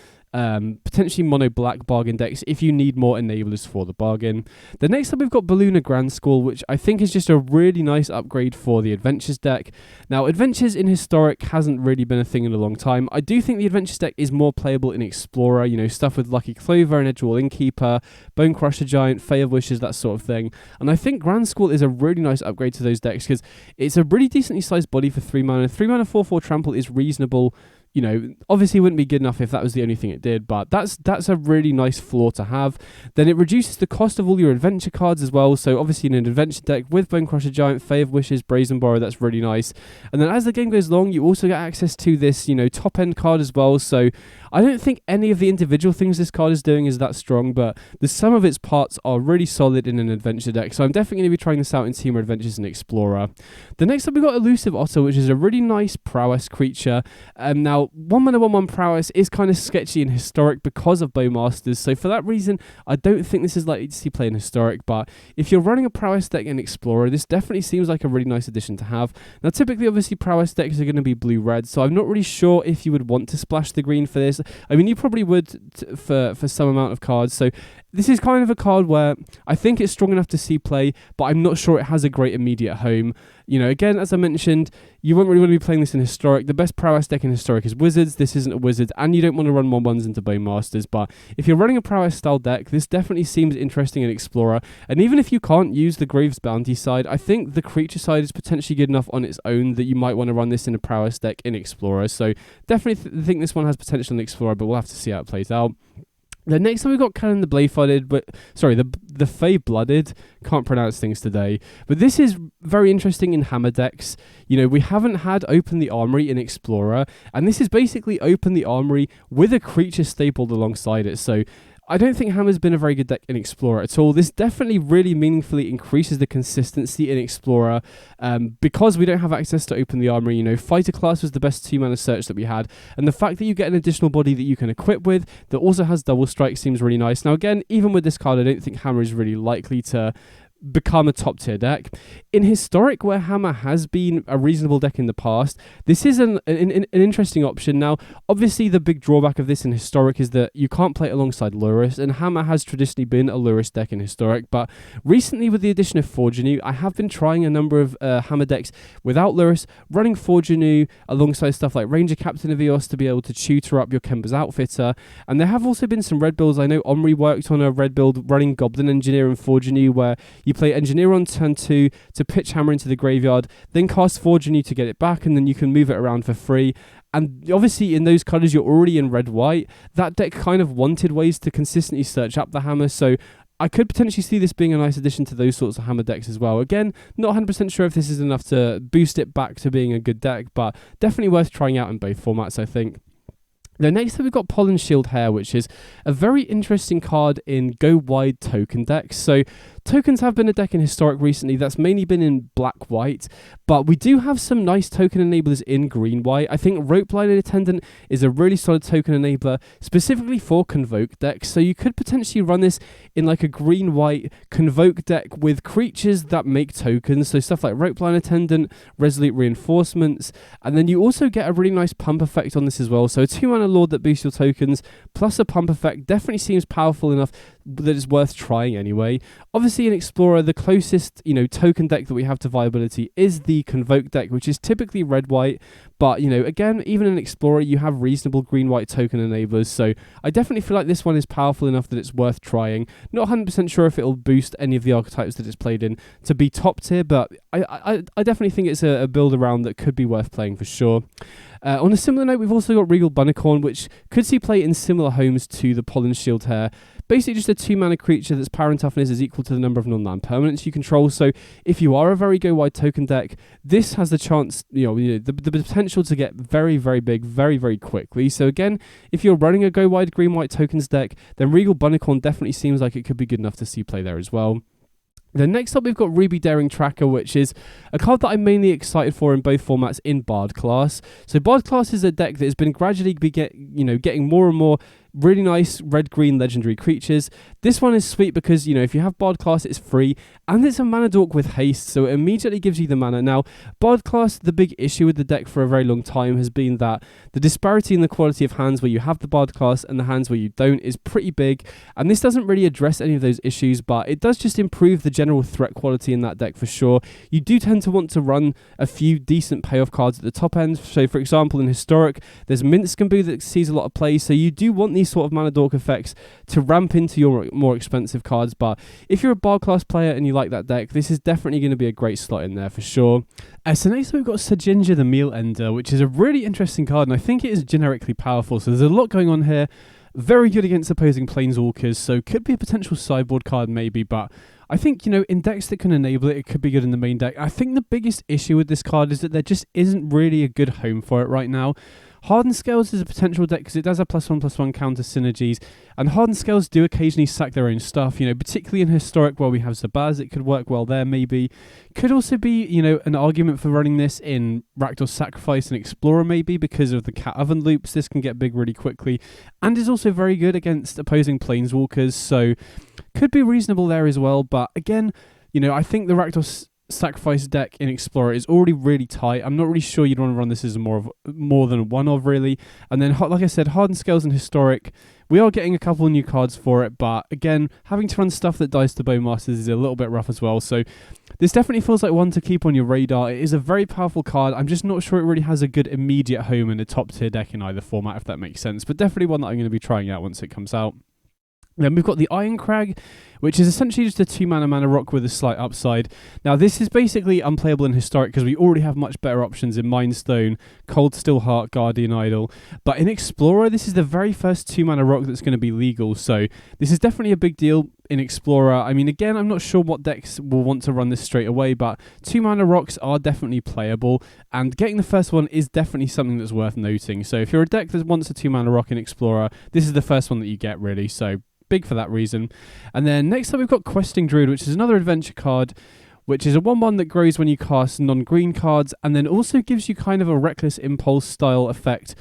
Speaker 1: potentially mono black bargain decks if you need more enablers for the bargain. The next up we've got Beluna Grandsquall, which I think is just a really nice upgrade for the Adventures deck. Now, Adventures in Historic hasn't really been a thing in a long time. I do think the Adventures deck is more playable in Explorer, you know, stuff with Lucky Clover and Edgewall Innkeeper, Bone Crusher Giant, Fae of Wishes, that sort of thing. And I think Grandsquall is a really nice upgrade to those decks because it's a really decently sized body for 3 mana. 3 mana 4/4 trample is reasonable. You know, obviously it wouldn't be good enough if that was the only thing it did, but that's a really nice floor to have. Then it reduces the cost of all your adventure cards as well, so obviously in an adventure deck with Bone Crusher Giant, Fae of Wishes, Brazen Borrow, that's really nice. And then as the game goes along, you also get access to this, you know, top end card as well, so I don't think any of the individual things this card is doing is that strong, but the sum of its parts are really solid in an adventure deck, so I'm definitely going to be trying this out in Team Adventures and Explorer. The next up we've got Elusive Otter, which is a really nice prowess creature. Now, 1-mana 1/1 prowess is kind of sketchy in Historic because of Bowmasters, so for that reason, I don't think this is likely to see play in Historic, but if you're running a prowess deck in Explorer, this definitely seems like a really nice addition to have. Now, typically, obviously, prowess decks are going to be blue-red, so I'm not really sure if you would want to splash the green for this. I mean, you probably would for some amount of cards, so this is kind of a card where I think it's strong enough to see play, but I'm not sure it has a great immediate home. You know, again, as I mentioned, you won't really want to be playing this in Historic. The best prowess deck in Historic is Wizards. This isn't a Wizard, and you don't want to run 1/1s into Bowmasters, but if you're running a prowess style deck, this definitely seems interesting in Explorer. And even if you can't use the Graves Bounty side, I think the creature side is potentially good enough on its own that you might want to run this in a prowess deck in Explorer. So definitely think this one has potential in Explorer, but we'll have to see how it plays out. Then next up we've got Kellan the Fae-Blooded, the Fae-Blooded, can't pronounce things today, but this is very interesting in Hammer decks. You know, we haven't had Open the Armory in Explorer, and this is basically Open the Armory with a creature stapled alongside it, so I don't think Hammer's been a very good deck in Explorer at all. This definitely really meaningfully increases the consistency in Explorer because we don't have access to Open the Armory. You know, Fighter Class was the best 2-mana search that we had, and the fact that you get an additional body that you can equip with that also has Double Strike seems really nice. Now again, even with this card, I don't think Hammer is really likely to become a top tier deck. In Historic, where Hammer has been a reasonable deck in the past, this is an interesting option. Now, obviously the big drawback of this in Historic is that you can't play it alongside Lurrus, and Hammer has traditionally been a Lurrus deck in Historic, but recently with the addition of Forgenew, I have been trying a number of Hammer decks without Lurrus, running Forgenew alongside stuff like Ranger Captain of Eos to be able to tutor up your Kemba's Outfitter, and there have also been some red builds. I know Omri worked on a red build running Goblin Engineer and Forgenew, where you play Engineer on turn 2 to pitch Hammer into the graveyard, then cast Forgenew to get it back, and then you can move it around for free. And obviously in those colours you're already in red-white. That deck kind of wanted ways to consistently search up the Hammer, so I could potentially see this being a nice addition to those sorts of Hammer decks as well. Again, not 100% sure if this is enough to boost it back to being a good deck, but definitely worth trying out in both formats, I think. Then next up we've got Pollen-Shield Hare, which is a very interesting card in go wide token decks. So tokens have been a deck in Historic recently that's mainly been in black-white, but we do have some nice token enablers in green-white. I think Rope-Line Attendant is a really solid token enabler, specifically for Convoke decks, so you could potentially run this in like a green-white Convoke deck with creatures that make tokens, so stuff like Rope-Line Attendant, Resolute Reinforcements, and then you also get a really nice pump effect on this as well. So a 2-mana Lord that boosts your tokens, plus a pump effect, definitely seems powerful enough that it's worth trying anyway. Obviously in Explorer, the closest, token deck that we have to viability is the Convoke deck, which is typically red-white, but, again, even in Explorer, you have reasonable green-white token enablers, so I definitely feel like this one is powerful enough that it's worth trying. Not 100% sure if it'll boost any of the archetypes that it's played in to be top tier, but I definitely think it's a build around that could be worth playing for sure. On a similar note, we've also got Regal Bunnicorn, which could see play in similar homes to the Pollen-Shield Hare. Basically just a 2-mana creature that's power and toughness is equal to the number of non-land permanents you control. So if you are a very go-wide token deck, this has the chance, the potential to get very, very big very, very quickly. So again, if you're running a go-wide green-white tokens deck, then Regal Bunnicorn definitely seems like it could be good enough to see play there as well. Then next up we've got Ruby Daring Tracker, which is a card that I'm mainly excited for in both formats in Bard class. So Bard class is a deck that has been gradually getting more and more really nice red-green legendary creatures. This one is sweet because, if you have Bard class, it's free, and it's a mana dork with haste, so it immediately gives you the mana. Now, Bard class, the big issue with the deck for a very long time has been that the disparity in the quality of hands where you have the Bard class and the hands where you don't is pretty big, and this doesn't really address any of those issues, but it does just improve the general threat quality in that deck for sure. You do tend to want to run a few decent payoff cards at the top end. So, for example, in Historic, there's Minskamboo that sees a lot of play, so you do want these sort of mana dork effects to ramp into your more expensive cards, but if you're a Bard class player and you like that deck, this is definitely going to be a great slot in there for sure. So next we've got Sajinja the Meal Ender, which is a really interesting card, and I think it is generically powerful, so there's a lot going on here. Very good against opposing Planeswalkers, so could be a potential sideboard card maybe, but I think, in decks that can enable it, it could be good in the main deck. I think the biggest issue with this card is that there just isn't really a good home for it right now. Hardened Scales is a potential deck because it does have +1/+1 counter synergies, and Hardened Scales do occasionally sack their own stuff, particularly in Historic where we have Zabaz, it could work well there maybe. Could also be, an argument for running this in Rakdos Sacrifice and Explorer maybe because of the Cat Oven loops. This can get big really quickly, and is also very good against opposing Planeswalkers, so could be reasonable there as well. But again, I think the Rakdos Sacrifice deck in Explorer is already really tight. I'm not really sure you'd want to run this as more than one of really. And then, like I said, Hardened Scales and Historic, we are getting a couple of new cards for it, but again, having to run stuff that dies to Bowmasters is a little bit rough as well. So this definitely feels like one to keep on your radar. It is a very powerful card. I'm just not sure it really has a good immediate home in a top tier deck in either format, if that makes sense. But definitely one that I'm going to be trying out once it comes out. Then we've got the Irencrag, which is essentially just a 2-mana rock with a slight upside. Now, this is basically unplayable in Historic because we already have much better options in Mindstone, Cold Steel Heart, Guardian Idol. But in Explorer, this is the very first 2-mana rock that's going to be legal. So this is definitely a big deal in Explorer. I mean, again, I'm not sure what decks will want to run this straight away, but 2-mana rocks are definitely playable, and getting the first one is definitely something that's worth noting. So if you're a deck that wants a 2-mana rock in Explorer, this is the first one that you get, really. So big for that reason. And then next up we've got Questing Druid, which is another adventure card, which is a 1/1 that grows when you cast non-green cards, and then also gives you kind of a Reckless Impulse style effect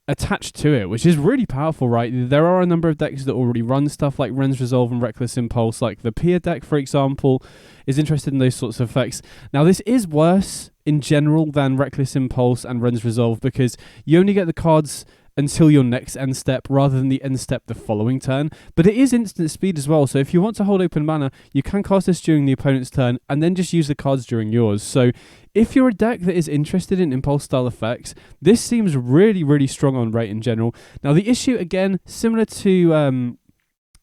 Speaker 1: attached to it, which is really powerful, right? There are a number of decks that already run stuff like Ren's Resolve and Reckless Impulse, like the Pia deck, for example, is interested in those sorts of effects. Now, this is worse in general than Reckless Impulse and Ren's Resolve because you only get the cards until your next end step rather than the end step the following turn, but it is instant speed as well, so if you want to hold open mana, you can cast this during the opponent's turn and then just use the cards during yours. So if you're a deck that is interested in impulse style effects, this seems really, really strong on rate in general. Now the issue, again, similar to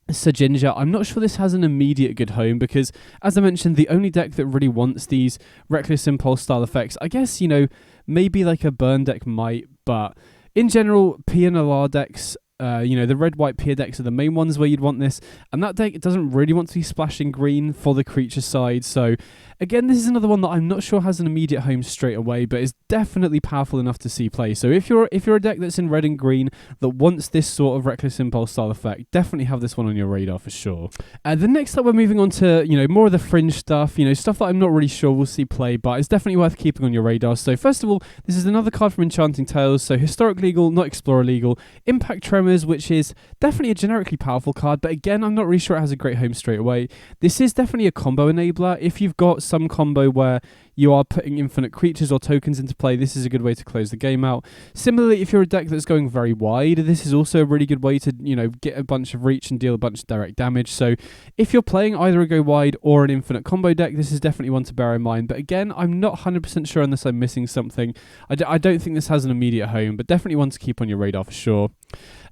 Speaker 1: Sajinja, I'm not sure this has an immediate good home because, as I mentioned, the only deck that really wants these Reckless Impulse style effects, I guess, maybe like a burn deck might, but in general, P and LR decks The red-white peer decks are the main ones where you'd want this, and that deck doesn't really want to be splashing green for the creature side, so again, this is another one that I'm not sure has an immediate home straight away, but is definitely powerful enough to see play. So if you're a deck that's in red and green that wants this sort of Reckless Impulse style effect, definitely have this one on your radar for sure. The next up, we're moving on to more of the fringe stuff, stuff that I'm not really sure we'll see play, but it's definitely worth keeping on your radar. So first of all, this is another card from Enchanting Tales, so Historic legal, not Explorer legal. Impact Tremors, which is definitely a generically powerful card, but again, I'm not really sure it has a great home straight away. This is definitely a combo enabler. If you've got some combo where you are putting infinite creatures or tokens into play, this is a good way to close the game out. Similarly, if you're a deck that's going very wide, this is also a really good way to, get a bunch of reach and deal a bunch of direct damage. So if you're playing either a go wide or an infinite combo deck, this is definitely one to bear in mind. But again, I'm not 100% sure unless I'm missing something. I don't think this has an immediate home, but definitely one to keep on your radar for sure.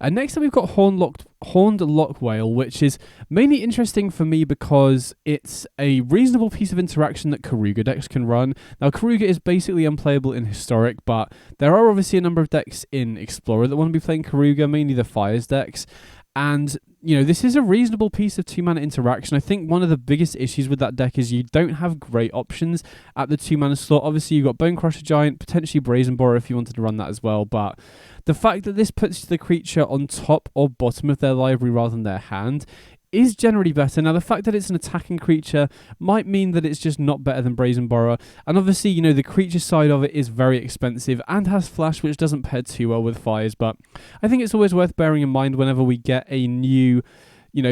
Speaker 1: Next up, we've got Horned Loch-Whale, which is mainly interesting for me because it's a reasonable piece of interaction that Karuga decks can run. Now, Karuga is basically unplayable in Historic, but there are obviously a number of decks in Explorer that want to be playing Karuga, mainly the Fires decks. And, this is a reasonable piece of 2-mana interaction. I think one of the biggest issues with that deck is you don't have great options at the 2-mana slot. Obviously, you've got Bonecrusher Giant, potentially Brazen Borrower if you wanted to run that as well. But the fact that this puts the creature on top or bottom of their library rather than their hand is generally better. Now, the fact that it's an attacking creature might mean that it's just not better than Brazen Borrower. And obviously, the creature side of it is very expensive and has flash, which doesn't pair too well with fires. But I think it's always worth bearing in mind whenever we get a new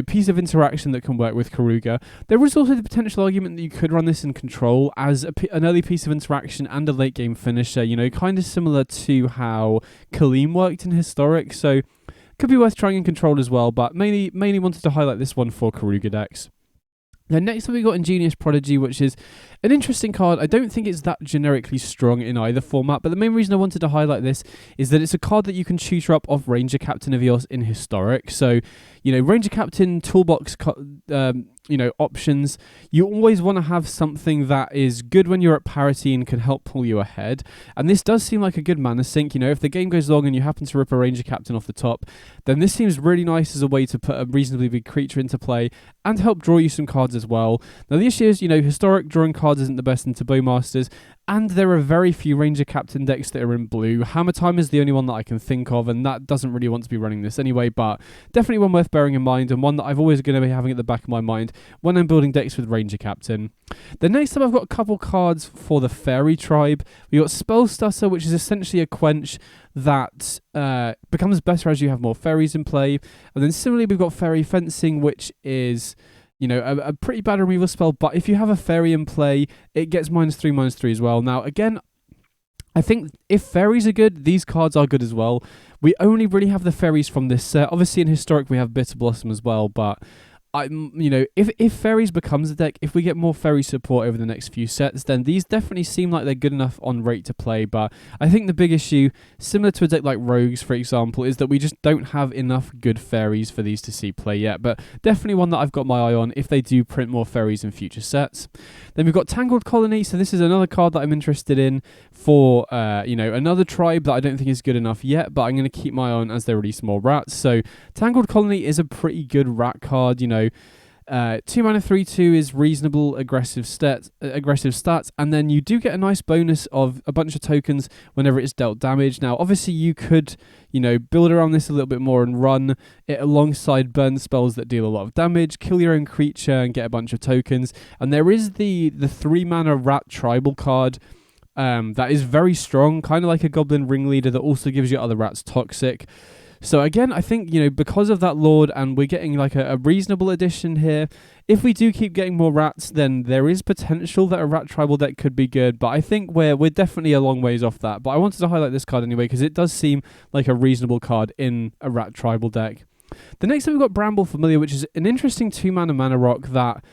Speaker 1: piece of interaction that can work with Karuga. There is also the potential argument that you could run this in Control as an early piece of interaction and a late game finisher, kind of similar to how Kellan worked in Historic. So could be worth trying in Control as well, but mainly wanted to highlight this one for Karuga decks. Then next up we got Ingenious Prodigy, which is an interesting card. I don't think it's that generically strong in either format, but the main reason I wanted to highlight this is that it's a card that you can tutor up off Ranger Captain of yours in Historic. So, Ranger Captain, toolbox, options. You always want to have something that is good when you're at parity and can help pull you ahead. And this does seem like a good mana sink. If the game goes long and you happen to rip a Ranger Captain off the top, then this seems really nice as a way to put a reasonably big creature into play and help draw you some cards as well. Now, the issue is, Historic drawing cards isn't the best into Bowmasters, and there are very few Ranger Captain decks that are in blue. Hammer Time is the only one that I can think of, and that doesn't really want to be running this anyway, but definitely one worth bearing in mind, and one that I've always going to be having at the back of my mind when I'm building decks with Ranger Captain. The next up, I've got a couple cards for the Fairy tribe. We got Spell Stutter, which is essentially a quench that becomes better as you have more fairies in play. And then similarly, we've got Fairy Fencing, which is a pretty bad removal spell, but if you have a fairy in play, it gets -3/-3 as well. Now, again, I think if fairies are good, these cards are good as well. We only really have the fairies from this set. Obviously, in Historic, we have Bitterblossom as well, but if fairies becomes a deck, if we get more fairy support over the next few sets, then these definitely seem like they're good enough on rate to play. But I think the big issue, similar to a deck like Rogues, for example, is that we just don't have enough good fairies for these to see play yet. But definitely one that I've got my eye on if they do print more fairies in future sets. Then we've got Tangled Colony. So this is another card that I'm interested in for another tribe that I don't think is good enough yet, but I'm going to keep my eye on as they release more rats. So Tangled Colony is a pretty good rat card. 2 mana 3/2 is reasonable aggressive stats, and then you do get a nice bonus of a bunch of tokens whenever it's dealt damage. Now, obviously, you could build around this a little bit more and run it alongside burn spells that deal a lot of damage, kill your own creature, and get a bunch of tokens. And there is the 3 mana rat tribal card. That is very strong, kind of like a Goblin Ringleader that also gives your other rats toxic. So again, I think, because of that Lord, and we're getting like a reasonable addition here, if we do keep getting more rats, then there is potential that a rat tribal deck could be good, but I think we're definitely a long ways off that. But I wanted to highlight this card anyway, because it does seem like a reasonable card in a rat tribal deck. The next time we've got Bramble Familiar, which is an interesting 2 mana rock that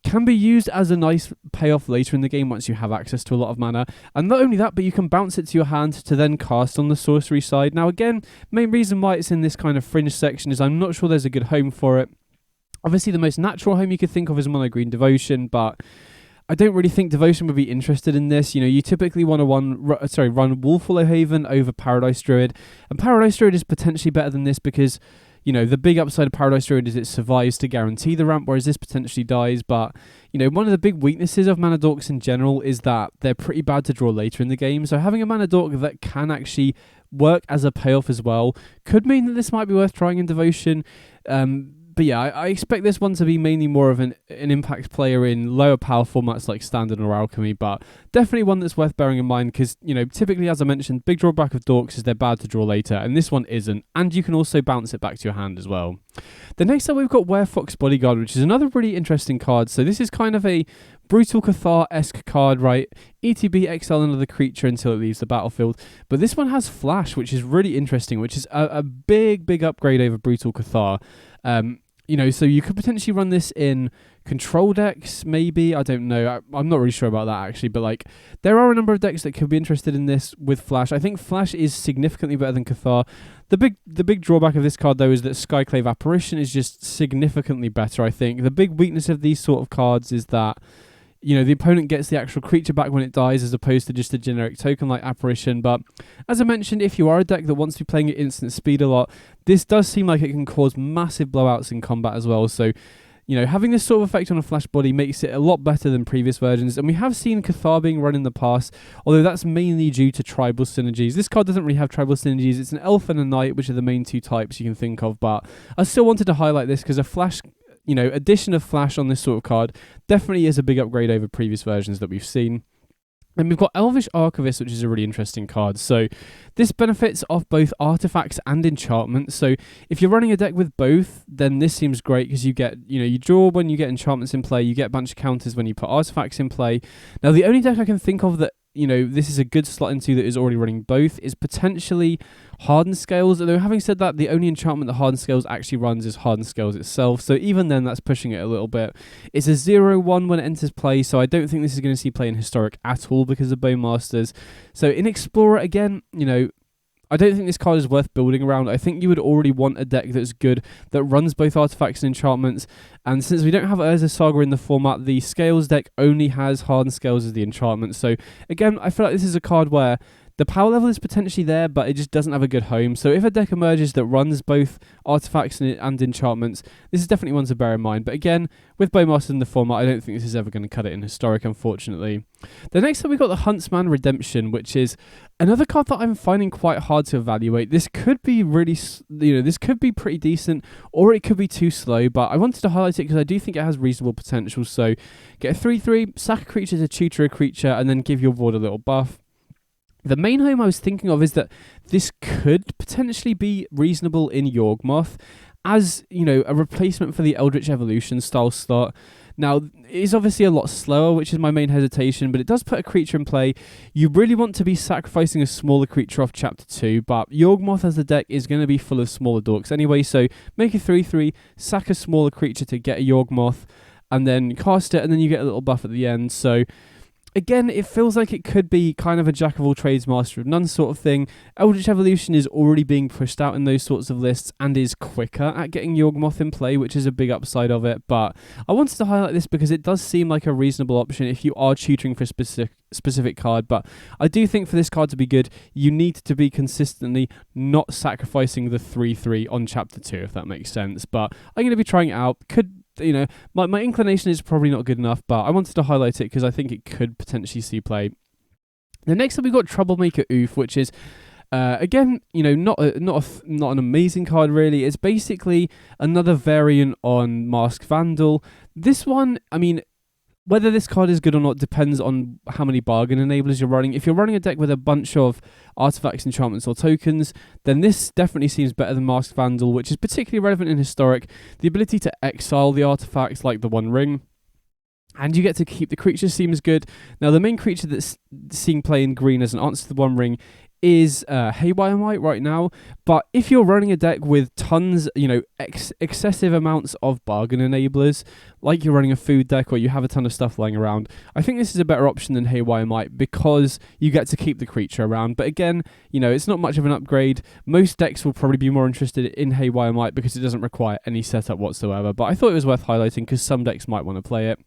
Speaker 1: can be used as a nice payoff later in the game once you have access to a lot of mana. And not only that, but you can bounce it to your hand to then cast on the sorcery side. Now again, main reason why it's in this kind of fringe section is I'm not sure there's a good home for it. Obviously the most natural home you could think of is Mono Green Devotion, but I don't really think Devotion would be interested in this. You typically want to run Wolfwallow Haven over Paradise Druid, and Paradise Druid is potentially better than this because the big upside of Paradise Druid is it survives to guarantee the ramp, whereas this potentially dies. But, one of the big weaknesses of Mana Dorks in general is that they're pretty bad to draw later in the game. So having a Mana Dork that can actually work as a payoff as well could mean that this might be worth trying in Devotion. But yeah, I expect this one to be mainly more of an impact player in lower power formats like Standard or Alchemy, but definitely one that's worth bearing in mind because, typically, as I mentioned, big drawback of Dorks is they're bad to draw later, and this one isn't, and you can also bounce it back to your hand as well. The next up, we've got Werefox Bodyguard, which is another really interesting card. So this is kind of a Brutal Cathar-esque card, right? ETB, exile another creature until it leaves the battlefield. But this one has Flash, which is really interesting, which is a big upgrade over Brutal Cathar. So you could potentially run this in control decks, maybe. I don't know. I'm not really sure about that, actually. But, there are a number of decks that could be interested in this with Flash. I think Flash is significantly better than Cathar. The big drawback of this card, though, is that Skyclave Apparition is just significantly better, I think. The big weakness of these sort of cards is that the opponent gets the actual creature back when it dies as opposed to just a generic token like Apparition. But as I mentioned, if you are a deck that wants to be playing at instant speed a lot, this does seem like it can cause massive blowouts in combat as well. So, having this sort of effect on a Flash body makes it a lot better than previous versions. And we have seen Cathar being run in the past, although that's mainly due to tribal synergies. This card doesn't really have tribal synergies. It's an elf and a knight, which are the main two types you can think of. But I still wanted to highlight this because a Flash addition of Flash on this sort of card definitely is a big upgrade over previous versions that we've seen. And we've got Elvish Archivist, which is a really interesting card. So this benefits off both artifacts and enchantments. So if you're running a deck with both, then this seems great because you get, you draw when you get enchantments in play, you get a bunch of counters when you put artifacts in play. Now, the only deck I can think of that this is a good slot into that is already running both is potentially Hardened Scales. Although having said that, the only enchantment that Hardened Scales actually runs is Hardened Scales itself. So even then, that's pushing it a little bit. It's a 0/1 when it enters play, so I don't think this is going to see play in Historic at all because of Bone Masters. So in Explorer, again, I don't think this card is worth building around. I think you would already want a deck that's good, that runs both artifacts and enchantments. And since we don't have Urza Saga in the format, the Scales deck only has Hardened Scales as the enchantment. So again, I feel like this is a card where the power level is potentially there, but it just doesn't have a good home. So if a deck emerges that runs both artifacts and enchantments, this is definitely one to bear in mind. But again, with Bowmaster in the format, I don't think this is ever going to cut it in Historic, unfortunately. The next up, we've got the Huntsman Redemption, which is another card that I'm finding quite hard to evaluate. This could be really, this could be pretty decent, or it could be too slow, but I wanted to highlight it because I do think it has reasonable potential. So get a 3/3, sack a creature to tutor a creature, and then give your board a little buff. The main home I was thinking of is that this could potentially be reasonable in Yawgmoth as, a replacement for the Eldritch Evolution style slot. Now, it is obviously a lot slower, which is my main hesitation, but it does put a creature in play. You really want to be sacrificing a smaller creature off Chapter 2, but Yawgmoth as the deck is going to be full of smaller dorks anyway, so make a 3/3, sack a smaller creature to get a Yawgmoth, and then cast it, and then you get a little buff at the end. So again, it feels like it could be kind of a jack of all trades, master of none sort of thing. Eldritch Evolution is already being pushed out in those sorts of lists and is quicker at getting Yawgmoth in play, which is a big upside of it. But I wanted to highlight this because it does seem like a reasonable option if you are tutoring for a specific card. But I do think for this card to be good, you need to be consistently not sacrificing the 3/3 on Chapter 2, if that makes sense. But I'm going to be trying it out. My inclination is probably not good enough, but I wanted to highlight it because I think it could potentially see play. The next up, we've got Troublemaker Ouphe, which is again, not an amazing card really. It's basically another variant on Masked Vandal. This one, whether this card is good or not depends on how many bargain enablers you're running. If you're running a deck with a bunch of artifacts, enchantments, or tokens, then this definitely seems better than Masked Vandal, which is particularly relevant in Historic. The ability to exile the artifacts, like the One Ring, and you get to keep the creatures seems good. Now, the main creature that's seeing play in green as an answer to the One Ring is Haywire right now, but if you're running a deck with tons, excessive amounts of bargain enablers, like you're running a food deck or you have a ton of stuff lying around, I think this is a better option than Haywire because you get to keep the creature around. But again, it's not much of an upgrade. Most decks will probably be more interested in Haywire because it doesn't require any setup whatsoever, but I thought it was worth highlighting because some decks might want to play it.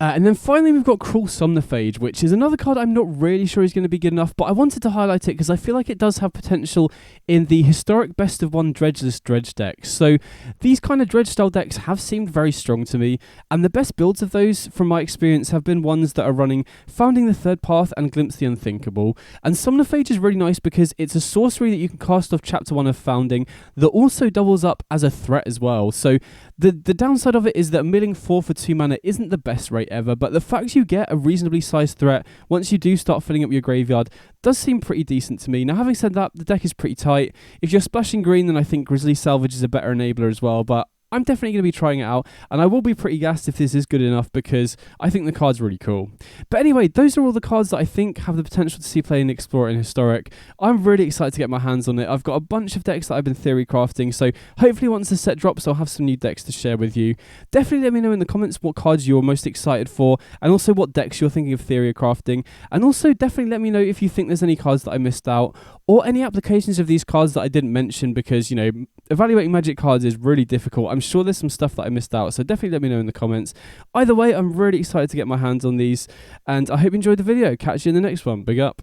Speaker 1: And then finally we've got Cruel Somniphage, which is another card I'm not really sure is going to be good enough, but I wanted to highlight it because I feel like it does have potential in the historic best of one Dredgeless Dredge decks. So these kind of Dredge style decks have seemed very strong to me, and the best builds of those from my experience have been ones that are running Founding the Third Path and Glimpse the Unthinkable. And Somniphage is really nice because it's a sorcery that you can cast off Chapter 1 of Founding that also doubles up as a threat as well. So the downside of it is that milling 4 for 2 mana isn't the best rate ever, but the fact you get a reasonably sized threat once you do start filling up your graveyard does seem pretty decent to me. Now, having said that, the deck is pretty tight. If you're splashing green, then I think Grizzly Salvage is a better enabler as well, but I'm definitely going to be trying it out, and I will be pretty gassed if this is good enough because I think the card's really cool. But anyway, those are all the cards that I think have the potential to see play in Explorer and Historic. I'm really excited to get my hands on it. I've got a bunch of decks that I've been theory crafting, so hopefully once the set drops, I'll have some new decks to share with you. Definitely let me know in the comments what cards you're most excited for, and also what decks you're thinking of theory crafting. And also definitely let me know if you think there's any cards that I missed out, or any applications of these cards that I didn't mention, because, evaluating Magic cards is really difficult. I'm sure there's some stuff that I missed out, so definitely let me know in the comments. Either way, I'm really excited to get my hands on these, and I hope you enjoyed the video. Catch you in the next one. Big up.